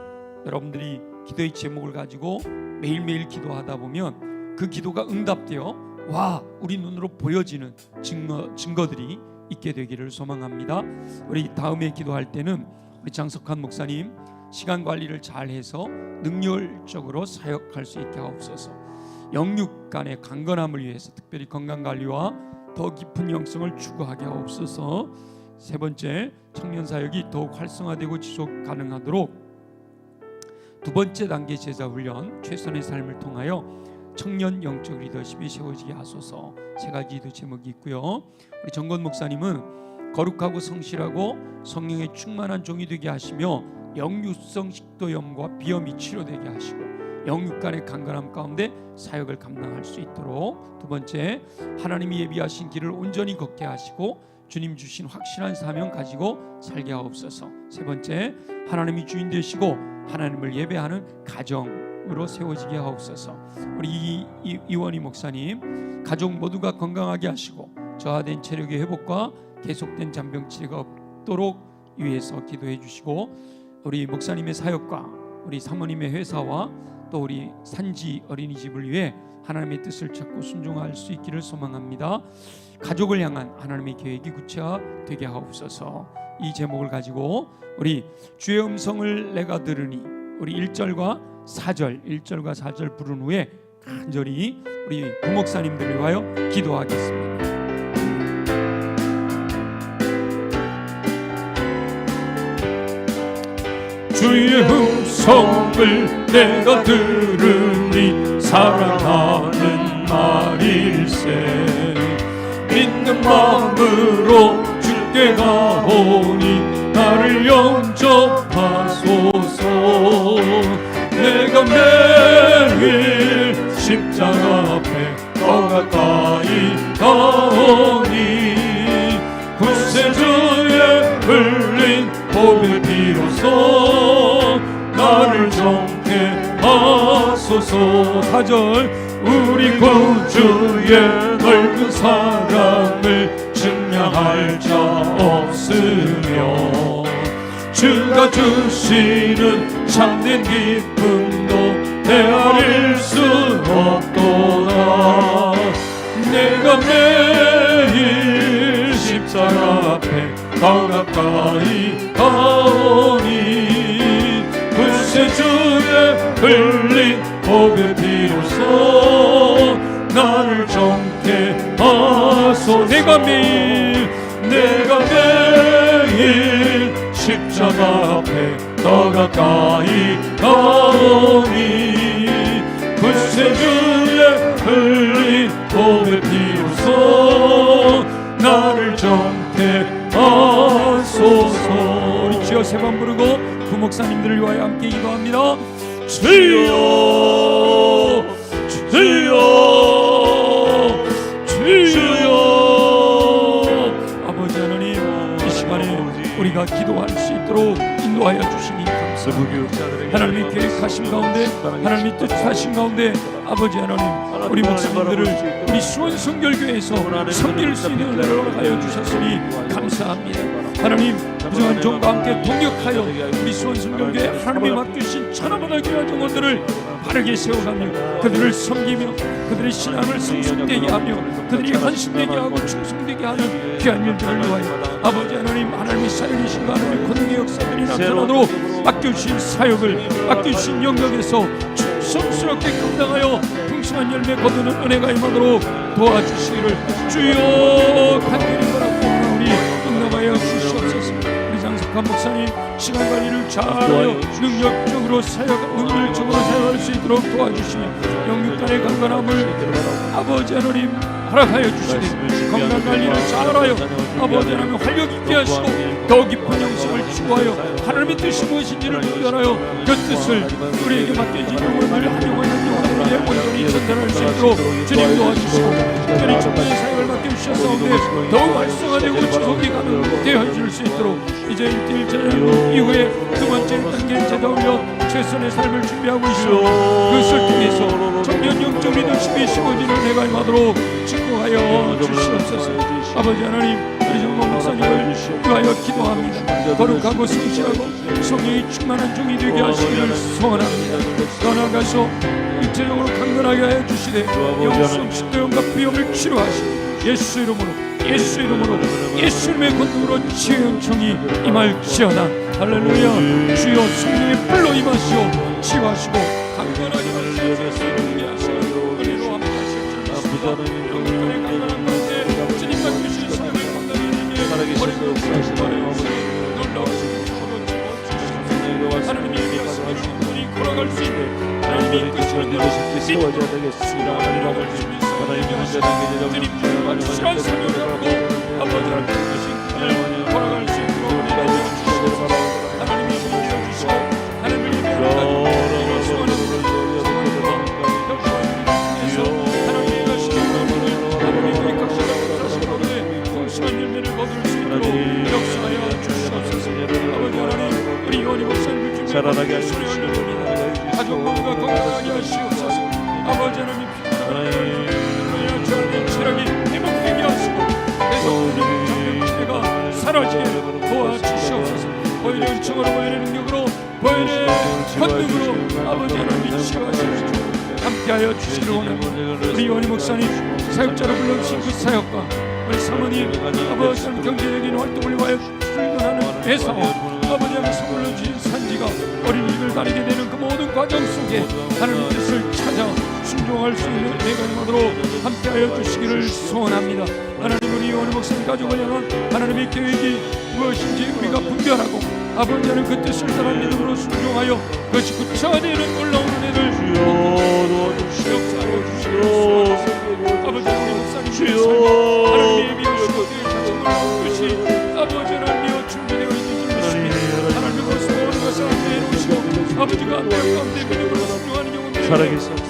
여러분들이 기도의 제목을 가지고 매일매일 기도하다 보면 그 기도가 응답되어 우리 눈으로 보여지는 증거들이 있게 되기를 소망합니다. 우리 다음에 기도할 때는 우리 장석환 목사님 시간 관리를 잘해서 능률적으로 사역할 수 있게 하옵소서. 영육 간의 강건함을 위해서 특별히 건강관리와 더 깊은 영성을 추구하게 하옵소서. 세 번째, 청년 사역이 더욱 활성화되고 지속 가능하도록 두 번째 단계 제자 훈련, 최선의 삶을 통하여 청년 영적 리더십이 세워지게 하소서. 세 가지 기도 제목이 있고요. 우리 정건 목사님은 거룩하고 성실하고 성령에 충만한 종이 되게 하시며 영육성 식도염과 비염이 치료되게 하시고 영육 간의 강건함 가운데 사역을 감당할 수 있도록. 두 번째, 하나님이 예비하신 길을 온전히 걷게 하시고 주님 주신 확실한 사명 가지고 살게 하옵소서. 세 번째, 하나님이 주인 되시고 하나님을 예배하는 가정으로 세워지게 하옵소서. 우리 이원희 목사님 가족 모두가 건강하게 하시고 저하된 체력의 회복과 계속된 잔병 치료가 없도록 위해서 기도해 주시고, 우리 목사님의 사역과 우리 사모님의 회사와 또 우리 산지 어린이집을 위해 하나님의 뜻을 찾고 순종할 수 있기를 소망합니다. 가족을 향한 하나님의 계획이 구체화되게 하옵소서. 이 제목을 가지고 우리 주의 음성을 내가 들으니 우리 1절과 4절 부른 후에 간절히 우리 부목사님들을 위하여 기도하겠습니다. 주의 음성을 내가 들으니 사랑하는 말일세. 믿는 마음으로 주께 가오니 나를 영접하소서. 내가 매일 십자가 앞에 더 가까이 가오니 구세주의 흘린 보혈 피로써 나를 정케 하소서. 4절, 우리 구주의 넓은 사랑을 증명할 자 없으며 주가 주시는 참된 기쁨도 헤아릴 수 없도다. 내가 매일 십자가 앞에 더 가까이 가오니 구세주의 흘린 보혈 피로써 나를 정케 하소서. 내가 매일 십자가 앞에 더 가까이 가오니 구세주의 흘린 보혈 피로써 나를 정케 하소서. 우리 주여 세 번 부르고 부목사님들을 위하여 함께 기도합니다. 주여 주여 주여. 아버지 하나님, 이 시간에 우리가 기도할 수 있도록 인도하여 주시니 감사합니다. 하나님이 계획하신 가운데, 하나님이 뜻하신 가운데 아버지 하나님, 우리 목사님들을 우리 수원성결교회에서 섬길 수 있는 은혜를 하여 주셨으니 감사합니다. 하나님, 부정한 종과 함께 동역하여 우리 수원성결교회 하나님이 맡기신 천하보다 귀한 종원들을 바르게 세워가며 그들을 섬기며 그들의 신앙을 성숙되게 하며 그들이 헌신되게 하고 충성되게 하는 귀한 일들을 위하여 아버지 하나님, 하나님의 사역이신가 하나님의 권능의 역사들이 나타나도록 맡겨주신 사역을 맡겨주신 영역에서 충성스럽게 감당하여 풍성한 열매 거두는 은혜가 임하도록 도와주시기를 주여 간절히 바라옵나오니 응답하여 주시옵소서. 우리 장석환 목사님 시간 관리를 잘하여 능력적으로 능률적으로 사역할 수 있도록 도와주시며 영육간의 강건함을 아버지 하나님 허락하여 주시니 건강 관리를 잘하여 아버지 하나님 활력 있게 하시고 더 깊은 영성을 추구하여 하나님의 뜻이 무엇인지를 분별하여 그 뜻을 우리에게 맡겨진 영혼을 한 영혼 한 영혼에게 온전히 전달할 수 있도록 주님 도와주시고 특별히 청년의 사역을 맡겨주셨사온데 더욱 활성화되고 지속이 가능되어 줄 수 있도록 이제 1대1 제자 이후에 두 번째 단계 제자 훈련 최선의 삶을 준비하고 있어 그것을 통해서 청년 영적 리더십이 심어지는 해가 임하도록 축복하여 주시옵소서. 아버지 하나님, 우리 정봉 목사님을 위하여 기도합니다. 거룩하고 성실하고 성령이 충만한 종이 되게 하시기를 소원합니다. 더 나아가서 일체적으로 강건하게 하여 주시되 영성 식도염과 비염을 치료하시고 예수 이름으로 예수님의 권능으로 치유 요청이 임할지어다. 할렐루야. 주여 성령의 불로 임하시오 치유하시고 강건하게 하시고 은혜로 함께하시옵소서. 영혼의 강건한 가운데 주님과 주신 성령의 감당이 어려운 놀라우신 하나님이 예비하시는 분이 걸어갈 수 있는 하나님이 이끄시는 대로 세워져야 되겠습니다. 하나님의 주님의 주시한 사명을 갖고 아버지 하나님 이끄신 길을 걸어갈 수 있도록 은혜를 주시옵소서. 하나님이 인도해 주시고 하나님을 예배하는 소원합니다. 하나님의 가시는 마음을 하나님의 각시하신 가운데 풍성한 열매를 거둘 수 있도록 역사하여 주시옵소서. 아버지 하나님, 우리 요한이 목사님을 준비해 자라나게 하시옵소서. 가족 모두가 건강하게 하시옵소서. 아버지 하나님, 피곤한 주님 체력이 회복되게 하시고 계속 장병치레가 사라지게 도와주시옵소서. 보혈의 은총으로, 보혈의 능력으로, 보혈의 권능으로 아버지 하나님 치유하시옵소서. 함께하여 주시기를 원합니다. 우리 요한이 목사님 사역자로 불러주신 그 사역과 우리 사모님 아버지 하나님 경제적인 활동을 위하여 출근하는 회사와 아버지 하나님 선물로 주신 산지가 어린이를 다니게 되는 그 모든 과정 속에 하나님의 뜻을 찾아 순종할 수 있는 내가 임하도록 함께하여 주시기를 소원합니다. 하나님, 우리 요한 목사님 가족을 향한 하나님의 계획이 무엇인지 우리가 분별하고 아버지 하나님 그 뜻을 따라 믿음으로 순종하여 그것이 구체화되는 놀라운 은혜를 역사하여 주시기를 소원합니다. 아버지 하나님, 목사님의 삶이 하나님의 예비하시고 자신을 뜻이 아버지 하나님이여 준비되어 있는 줄 믿습니다. 하나님의 모습 모든 것을 함께해 놓으시고 아버지가 내 가운데 믿음으로 순종하는 영혼들을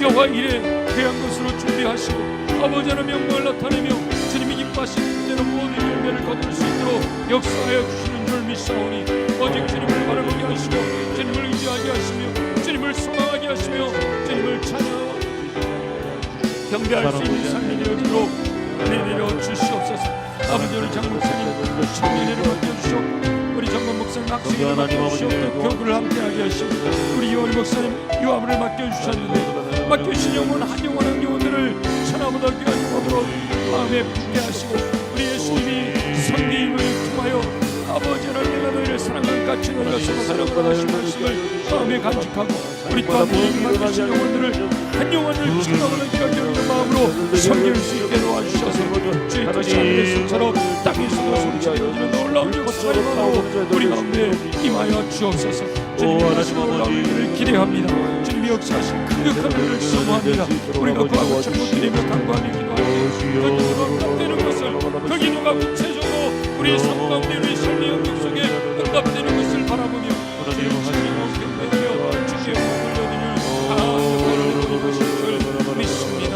여호와 이래 귀한 것으로 준비하시고 아버지 하나님 영광을 나타내며 주님이 기뻐하신 그대로 모든 열매를 거둘 수 있도록 역사하여 주시는 줄 믿사오니 오직 주님을 바라보게 하시고 주님을 의지하게 하시며 주님을 소망하게 하시며 주님을 찬양하고 경배할 수 있는 삶이 되어지도록 은혜 내려 주시옵소서. 아버지, 우리 장 목사님 청년회를 맡겨주시옵고 우리 정건 목사님 학생회를 맡겨주시옵고 교구를 함께하게 하시고 우리 요한 목사님 유아부를 맡겨주셨는데 맡겨주신 영혼 한 영혼 한 영혼들을 천하보다 귀한 영혼으로 마음에 붙게 하시고 우리 예수님이 성리임을 통하여 아버지 하나님, 내가 너희를 사랑하는 같이 너희가 서로 사랑하라 하신 말씀을 마음에 간직하고 우리 또한 우리 맡겨주신 영혼들을 한 영혼을 천하보다 귀하게 여기는 마음으로 섬길 수 있게 도와주셔서 주의 뜻이 하늘의 손처럼 땅에서도 성취되어지는 놀라운 역사가 임하도록 우리 가운데 임하여 주옵소서. 주님이 하신 놀라운 일을 기대합니다. 주님이 역사하신 강력한 일을 사모합니다. 우리가 구하고 천국드리며 간구하며 기도하며 그 기도가 응답되는 것을 그 기도가 구체적으로 우리의 삶 가운데 우리의 삶의 영역 속에 응답되는 것을 바라보며 주님 하시는 경배하며 주의 복을 얻으며 역사를 이루어가실 줄 믿습니다.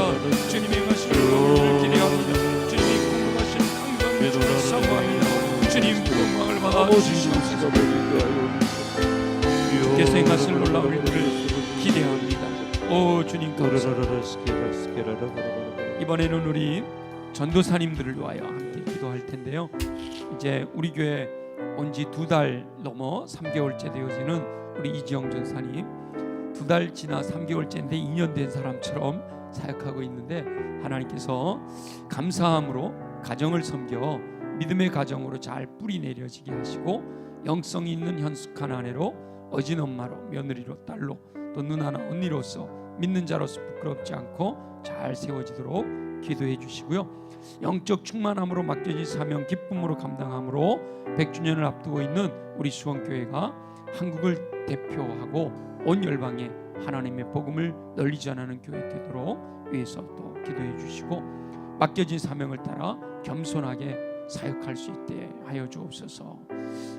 주님이 행하시는 일을 기대합니다. 주님이 공급하신 강건을 사모합니다. 주님 영광을 받아 주시옵소서. 주께서 행하실 놀라운 일들을 기대합니다. 오 주님 감사합니다. 이번에는 우리 전도사님들을 위하여 함께 기도할 텐데요. 이제 우리 교회 온 지 2달 넘어 3개월째 되어지는 우리 이지영 전사님, 2달 지나 3개월째인데 2년 된 사람처럼 사역하고 있는데 하나님께서 감사함으로 가정을 섬겨 믿음의 가정으로 잘 뿌리 내려지게 하시고 영성이 있는 현숙한 아내로 어진 엄마로 며느리로 딸로 또 누나나 언니로서 믿는 자로서 부끄럽지 않고 잘 세워지도록 기도해 주시고요. 영적 충만함으로 맡겨진 사명 기쁨으로 감당함으로 100주년을 앞두고 있는 우리 수원교회가 한국을 대표하고 온 열방에 하나님의 복음을 널리 전하는 교회 되도록 위해서 또 기도해 주시고 맡겨진 사명을 따라 겸손하게 사역할 수 있게 하여 주옵소서.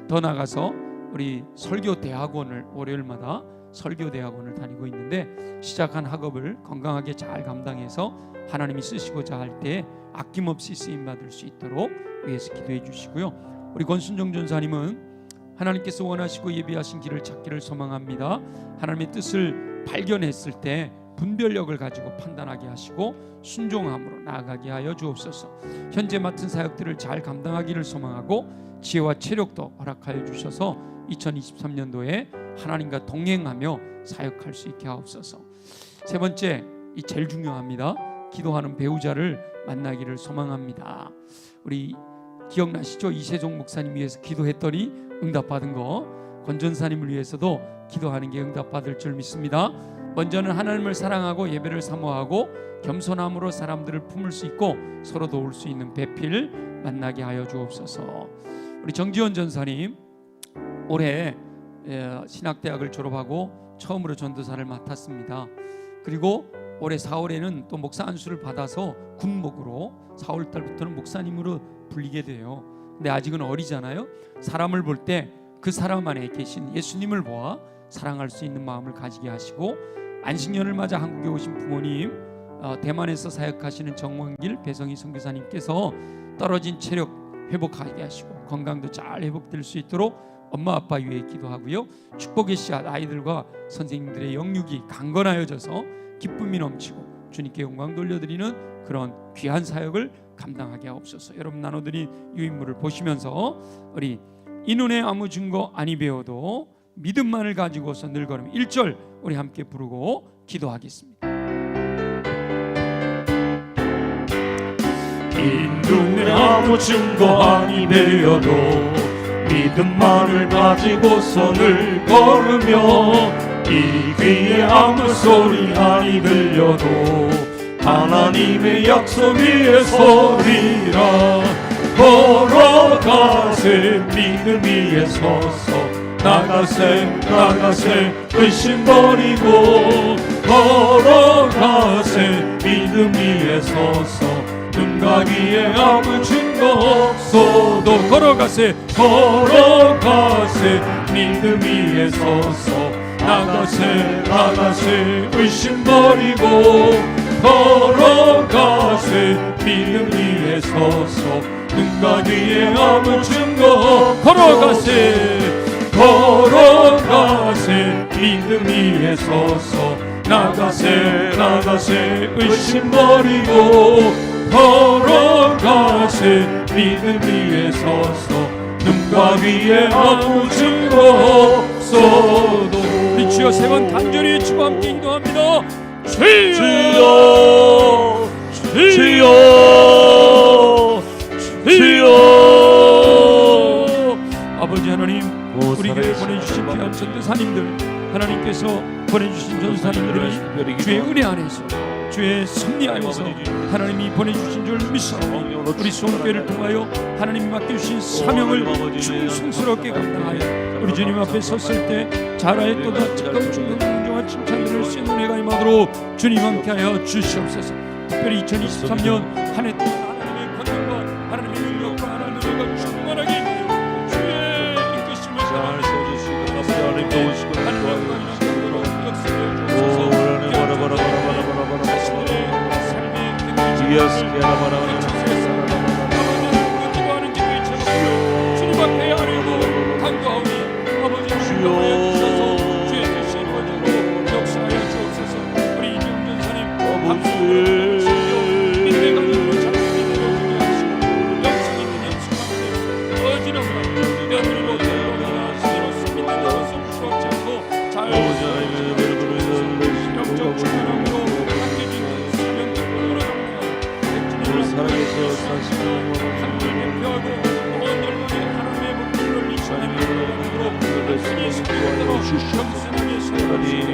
더 나아가서 우리 설교대학원을 월요일마다 설교대학원을 다니고 있는데 시작한 학업을 건강하게 잘 감당해서 하나님이 쓰시고자 할 때 아낌없이 쓰임받을 수 있도록 위해서 기도해 주시고요. 우리 권순정 전사님은 하나님께서 원하시고 예비하신 길을 찾기를 소망합니다. 하나님의 뜻을 발견했을 때 분별력을 가지고 판단하게 하시고 순종함으로 나아가게 하여 주옵소서. 현재 맡은 사역들을 잘 감당하기를 소망하고 지혜와 체력도 허락하여 주셔서 2023년도에 하나님과 동행하며 사역할 수 있게 하옵소서. 세 번째, 이 제일 중요합니다. 기도하는 배우자를 만나기를 소망합니다. 우리 기억나시죠? 이세종 목사님 위해서 기도했더니 응답받은 거, 권전사님을 위해서도 기도하는 게 응답받을 줄 믿습니다. 먼저는 하나님을 사랑하고 예배를 사모하고 겸손함으로 사람들을 품을 수 있고 서로 도울 수 있는 배필 만나게 하여 주옵소서. 우리 정지원 전사님 올해 신학대학을 졸업하고 처음으로 전도사를 맡았습니다. 그리고 올해 4월에는 또 목사 안수를 받아서 군목으로 4월 달부터는 목사님으로 불리게 돼요. 근데 아직은 어리잖아요. 사람을 볼 때 그 사람 안에 계신 예수님을 보아 사랑할 수 있는 마음을 가지게 하시고, 안식년을 맞아 한국에 오신 부모님, 대만에서 사역하시는 정원길 배성희 선교사님께서 떨어진 체력 회복하게 하시고 건강도 잘 회복될 수 있도록 엄마 아빠 위해 기도하고요. 축복의 씨앗 아이들과 선생님들의 영육이 강건하여져서 기쁨이 넘치고 주님께 영광 돌려드리는 그런 귀한 사역을 감당하게 하옵소서. 여러분 나눠드린 유인물을 보시면서 우리 이 눈에 아무 증거 아니 배워도 믿음만을 가지고서 늘 걸으면 1절 우리 함께 부르고 기도하겠습니다. 이 눈에 아무 증거 아니 배어도 믿음만을 가지고서 늘 걸으며 이 귀에 아무 소리 아니 들려도 하나님의 약속 위에 서리라. 걸어가세 믿음 위에 서서 나가세 의심 버리고 걸어가세 믿음 위에 서서 눈과 귀에 아무 증거 없어도 걸어가세 믿음 위에 서서 나가세 의심 버리고 걸어가세 믿음 위에 서서 눈과 귀에 아무 증거 걸어가세 믿음 위에 서서 나가세 의심 버리고 걸어가세 믿음 위에 서서 눈과 귀에 아무 증거 없어도. 우리 주여 세 번 간절히 주와 함께 기도합니다. 주여 아버지 하나님, 우리 교회에 보내주신 귀한 전도사님들, 하나님께서 보내주신 전도사님들이 주의 은혜 안에서 주의 섭리 안에서 하나님이 보내주신 줄 믿사오니 우리 수원교회를 통하여 하나님이 맡겨주신 사명을 충성스럽게 감당하여 우리 주님 앞에 섰을 때 잘하였도다 착각 충성 공정한 칭찬들을 쓰는 은혜가 임하도록 주님 함께하여 주시옵소서. 특별히 2023년 한 해 동안 하나님의 권능과 하나님의 능력과 하나님의 은혜가 충만하게 주의 이끄심을 따라 하나님의 권능으로 역사해 주옵소서. 주님 앞에 하려고 간구하오니 아버지 주여 주의 뜻이 이루어지고 역사하여 주옵소서. 우리 이정전 사님 감사합니다. 인내가 있는 작품이 되어지게 하시고 영성 있는 연습 가운데 어지러운 며느리로 되어가라 스스로 믿는 것을 부끄럽지 않고 잘 영적 충만함으로 함께지는 사명들로 사랑해서 사시고 하나님을 대표하고 온 열방에 하나님의 목표를 이루는 영으로 열심히 승리하도록 겸손하게 살아가시고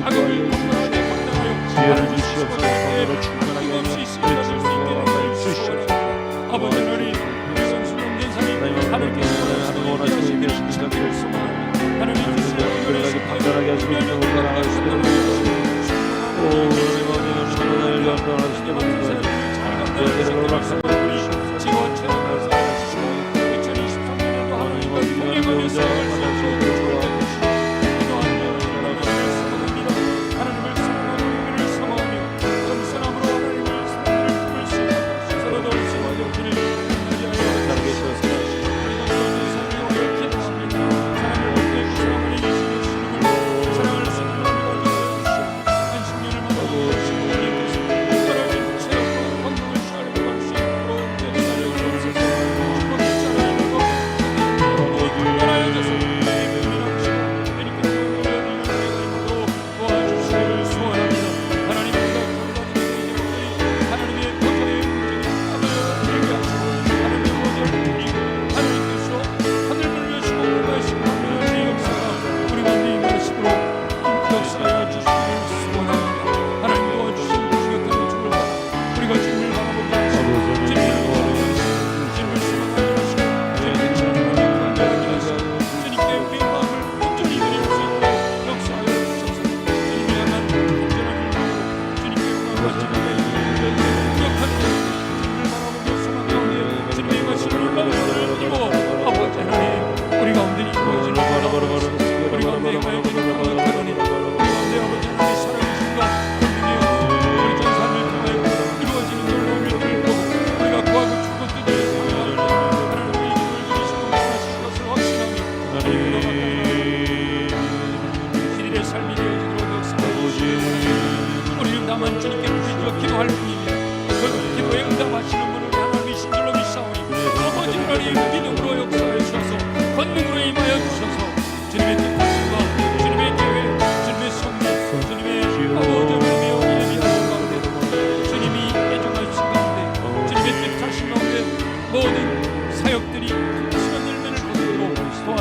악을 공평하게 감당하여 지혜를 주시옵소서. 성도로 충만하게 힘없이 승리하실 수 있게 주시옵소서. 아버지 하나님, 우리 성수님 전사님 하나님께서 하나님 원하시고 임하시는 자들을 하나님 주시는 은혜를 판단하게 하시고 인정을 따라가시되 오 하나님 감당하시되 은혜를 허락하여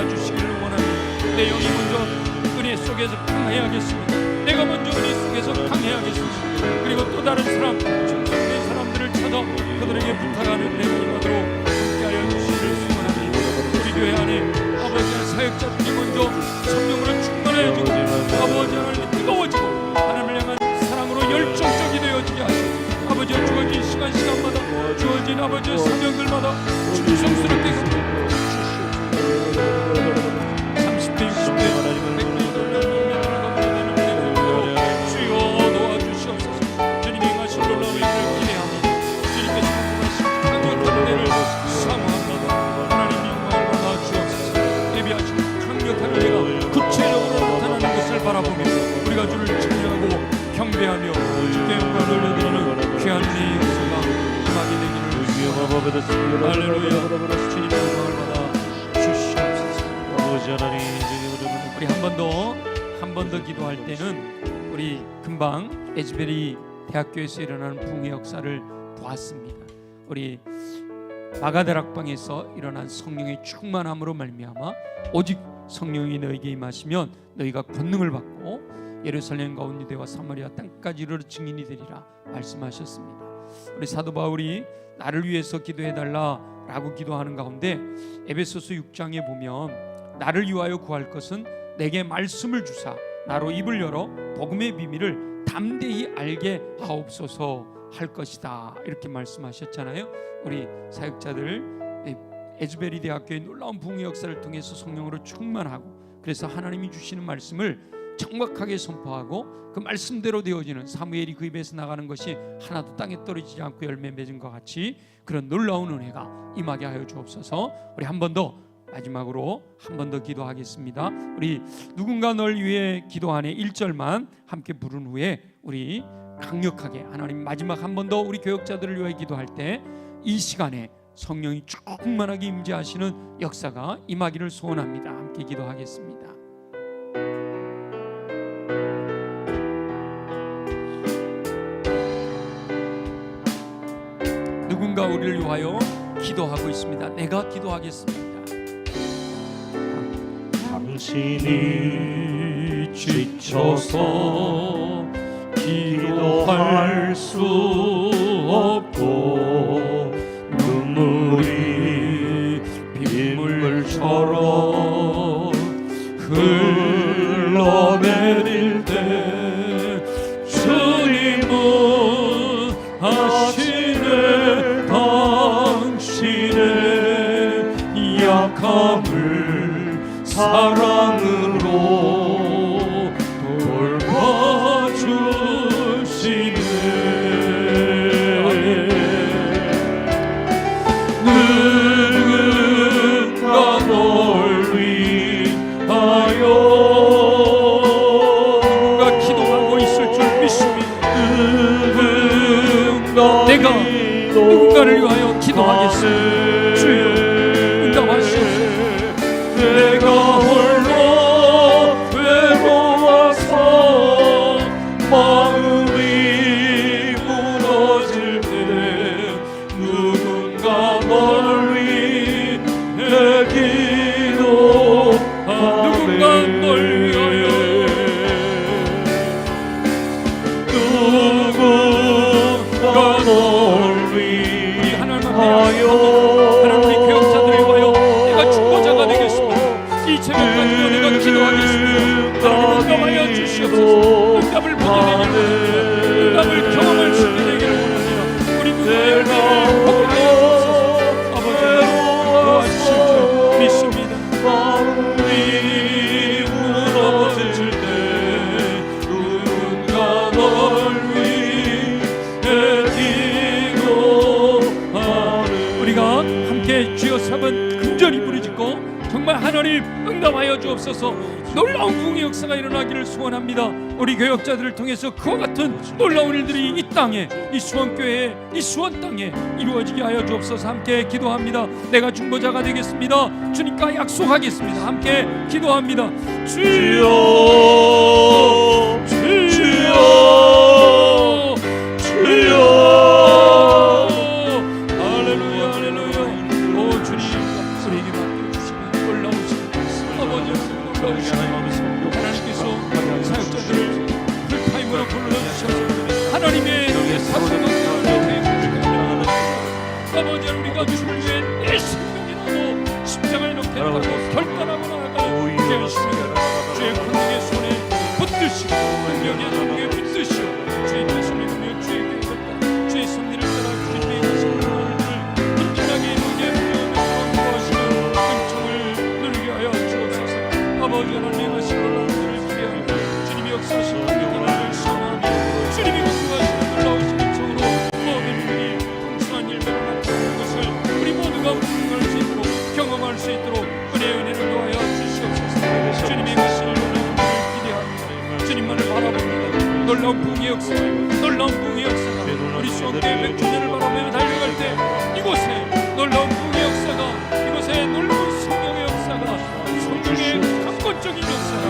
도와주시기를 원합니다. 내 영이 먼저 은혜 속에서 강해야겠습니다. 내가 먼저 은혜 속에서 강해야겠습니다. 그리고 또 다른 사람, 충성된 사람들을 찾아 그들에게 부탁하는 은혜가 임하도록 함께하여 주시기를 소원합니다. 우리 교회 안에 아버지 사역자들이 먼저 성령으로 충만해지고 아버지 하나님 뜨거워지고 하나님을 향한 사랑으로 열정적이 되어지게 하시고 아버지 주어진 시간마다 주어진 아버지 사명들마다 충성스럽게 30대 60대 100대 주여 도와주시옵소서. 주님이 행하신 놀라운 일을 기대합니다. 주님께서 행하신 강력한 은혜를 사모합니다. 하나님 영광을 받아 주옵소서. 예비하신 강력한 은혜가 구체적으로 나타나는 것을 바라보며 우리가 주를 찬양하고 경배하며 주께 영광을 올려드리는 귀한 은혜의 역사가 임하게 되기를 할렐루야. 주님의 영광을 받아 주시옵소서. 우리 한 번 더 기도할 때는 우리 금방 에즈베리 대학교에서 일어나는 부흥의 역사를 보았습니다. 우리 마가다락방에서 일어난 성령의 충만함으로 말미암아 오직 성령이 너에게 임하시면 너희가 권능을 받고 예루살렘과 온 유대와 사마리아 땅까지 이르러 증인이 되리라 말씀하셨습니다. 우리 사도 바울이 나를 위해서 기도해달라라고 기도하는 가운데 에베소서 6장에 보면 나를 위하여 구할 것은 내게 말씀을 주사 나로 입을 열어 복음의 비밀을 담대히 알게 하옵소서 할 것이다 이렇게 말씀하셨잖아요. 우리 사역자들 에즈베리 대학교의 놀라운 부흥의 역사를 통해서 성령으로 충만하고 그래서 하나님이 주시는 말씀을 정확하게 선포하고 그 말씀대로 되어지는 사무엘이 그 입에서 나가는 것이 하나도 땅에 떨어지지 않고 열매 맺은 것 같이 그런 놀라운 은혜가 임하게 하여 주옵소서. 우리 한 번 더 마지막으로 한 번 더 기도하겠습니다. 우리 누군가 널 위해 기도하네 1절만 함께 부른 후에 우리 강력하게 하나님 마지막 한 번 더 우리 교역자들을 위해 기도할 때 이 시간에 성령이 충만하게 임재하시는 역사가 임하기를 소원합니다. 함께 기도하겠습니다. 누군가 우리를 위하여 기도하고 있습니다. 내가 기도하겠습니다. 당신이 지쳐서 기도할 수 없고 눈물이 빗물처럼 흘러내릴 때 주님은 하시네 당신의 약함을 사랑으로 돌봐주시네. 누군가 널 위하여 누군가 기도하고 있을 줄 믿습니다. 내가 누군가를 위하여 기도하겠습니다. 주여 응답하시옵소서. 내가 홀로 외로워서 마음이 무너질 때 누군가 널 위해 기도하네. 누군가 널 위하여 누군가 널 위하여 하나님 우리 교역자들을 위하여 내가 중보자가 되겠습니다. 이 새벽까지 내가 기도하겠습니다. 하나님 응답하여 주시옵소서. 응답을 보게 되기를 원합니다. 응답을 경험할 수 있게 되기를 원합니다. 우리 누구에게 복하여 주옵소서. 아버지 도와주실 줄 믿습니다. 마음이 무너질 때 누군가 널 위해 기도하네. 우리가 함께 주여 삼은 간절히 부르짖고 정말 하나님 응답하여 주옵소서. 놀라운 부흥의 역사가 일어나기를 소원합니다. 우리 교역자들을 통해서 그와 같은 놀라운 일들이 이 땅에 이 수원교회에 이 수원 땅에 이루어지게 하여 주옵소서. 함께 기도합니다. 내가 중보자가 되겠습니다. 주님과 약속하겠습니다. 함께 기도합니다. 주여 주여 주여 할렐루야 할렐루야. 오 주님 우리에게 맡겨주시는 놀라우신 하나님께서 사역자들을 풀타임으로 불러주셔서 하나님의 사소동들을 대행하시고 아버지 우리가 주를 위해 내 생명이라도 십자가에 놓게 하고 결단하고 나아가는 주의 시간 주의 권능의 손에 붙드시고 능력의 능력에 붙드시고 주의 말씀의 능력 주의 계획을 따라 주의 섭리를 따라 주님의 하시는 하나님을 온전하게 누게 부여하시는 은총을 누리게 하여 주옵소서. 아버지 하나님 하시는 하나님을 기대하며 주님이 역사하시는 하나님을 신뢰하며 주님이 공부하시는 놀라우신 은총으로 모든 분이 풍성한 일들을 나타내는 것을 우리 모두가 분명할 수 있도록 경험할 수 있도록 은혜를 도하여 주시옵소서. 주님의 것을 주님만을 바라봅니다. 놀라운 부흥의 역사, 놀라운 부흥의 역사가 우리 수원교회 100주년을 바라보며 달려갈 때 이곳에 놀라운 부흥의 역사가, 이곳에 놀라운 성령의 역사가, 성령의 강권적인 역사가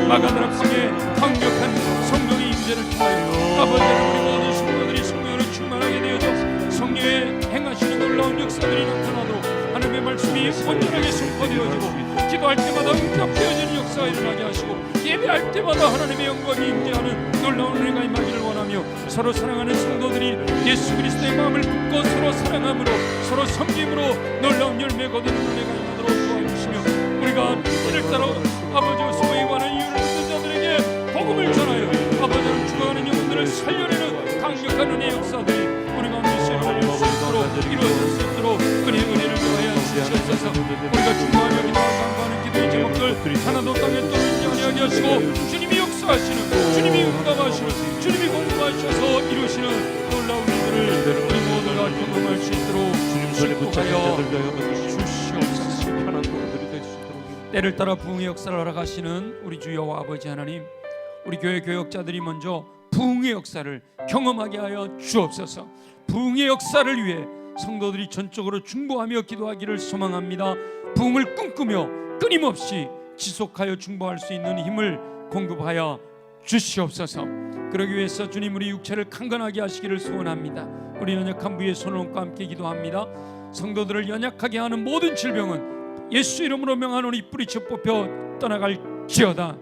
마가다락방에 강력한 성령의 임재를 통하여 아버지 우리 모든 성도들이 성령으로 충만하게 되어져 성령의 행하시는 놀라운 역사들이 나타나도록 하나님의 말씀이 온전하게 선포되어지고 기도할 때마다 응답되어지는 역사가 일어나게 하시고 예배할 때마다 하나님의 영광이 임재하는 놀라운 은혜가 임하기를 원하며 서로 사랑하는 성도들이 예수 그리스도의 마음을 품고 서로 사랑함으로 서로 섬김으로 놀라운 열매 거두는 은혜가 임하도록 도와주시며 우리가 이를 따라 아버지 소에 관한 이유를 묻는 자들에게 복음을 전하여 아버지는 죽어가는 영혼들을 살려내는 강력한 은혜의 역사들이 우리 가운데 실현할 수 있도록 이루어질 수 있도록 은혜를 더하여 주시옵소서. 우리가 중요하며 기도하고 간구하는 기도의 제목들 하나도 땅에 떨어지지 아니하게 하시고 주님이 역사하시는, 주님이 응답하시는, 주님이 공부하셔서 이루시는 놀라운 일들을 우리 모두가 경험할 수 있도록 축복하여 주시옵소서. 때를 따라 부흥의 역사를 알아가시는 우리 주 여호와 아버지 하나님, 우리 교회 교역자들이 먼저 부흥의 역사를 경험하게 하여 주옵소서. 부흥의 역사를 위해 성도들이 전적으로 중보하며 기도하기를 소망합니다. 부흥을 꿈꾸며 끊임없이 지속하여 중보할 수 있는 힘을 공급하여 주시옵소서. 그러기 위해서 주님 우리 육체를 강건하게 하시기를 소원합니다. 우리 연약한 부의 손원과 함께 기도합니다. 성도들을 연약하게 하는 모든 질병은 예수 이름으로 명하노니 뿌리쳐 뽑혀 떠나갈지어다.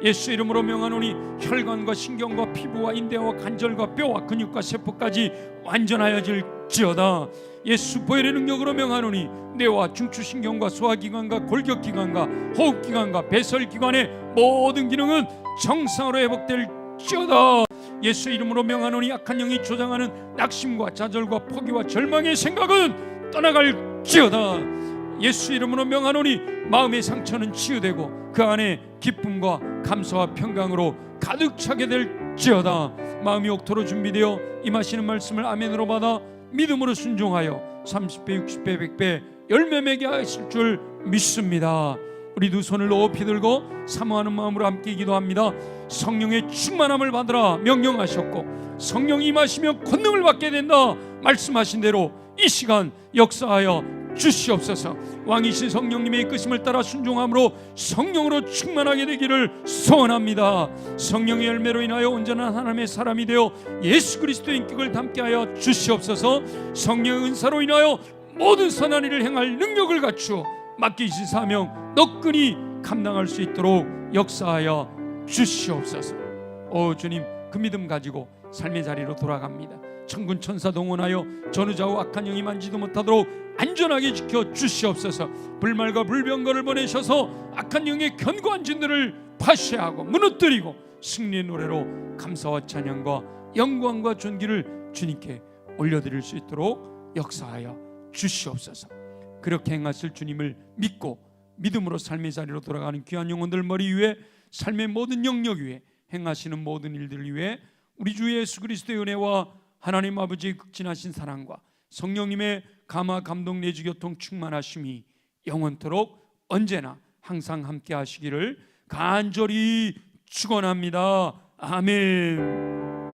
예수 이름으로 명하노니 혈관과 신경과 피부와 인대와 관절과 뼈와 근육과 세포까지 완전하여질지어다. 예수 보혈의 능력으로 명하노니 뇌와 중추신경과 소화기관과 골격기관과 호흡기관과 배설기관의 모든 기능은 정상으로 회복될지어다. 예수 이름으로 명하노니 악한 영이 조장하는 낙심과 좌절과 포기와 절망의 생각은 떠나갈지어다. 예수 이름으로 명하노니 마음의 상처는 치유되고 그 안에 기쁨과 감사와 평강으로 가득 차게 될지어다. 마음이 옥토로 준비되어 임하시는 말씀을 아멘으로 받아 믿음으로 순종하여 30배 60배 100배 열매 맺게 하실 줄 믿습니다. 우리 두 손을 높이 들고 사모하는 마음으로 함께 기도합니다. 성령의 충만함을 받으라 명령하셨고 성령이 임하시면 권능을 받게 된다 말씀하신 대로 이 시간 역사하여 주시옵소서. 왕이신 성령님의 이끄심을 따라 순종함으로 성령으로 충만하게 되기를 소원합니다. 성령의 열매로 인하여 온전한 하나님의 사람이 되어 예수 그리스도의 인격을 담게 하여 주시옵소서. 성령의 은사로 인하여 모든 선한 일을 행할 능력을 갖추어 맡기신 사명 너끈히 감당할 수 있도록 역사하여 주시옵소서. 오 주님, 그 믿음 가지고 삶의 자리로 돌아갑니다. 천군 천사 동원하여 전우좌우 악한 영이 만지도 못하도록 안전하게 지켜 주시옵소서. 불말과 불병거를 보내셔서 악한 영의 견고한 진들을 파쇄하고 무너뜨리고 승리의 노래로 감사와 찬양과 영광과 존귀를 주님께 올려드릴 수 있도록 역사하여 주시옵소서. 그렇게 행하실 주님을 믿고 믿음으로 삶의 자리로 돌아가는 귀한 영혼들 머리 위에 삶의 모든 영역 위에 행하시는 모든 일들을 위해 우리 주 예수 그리스도의 은혜와 하나님 아버지의 극진하신 사랑과 성령님의 감화 감동 내주 교통 충만하심이 영원토록 언제나 항상 함께 하시기를 간절히 축원합니다. 아멘.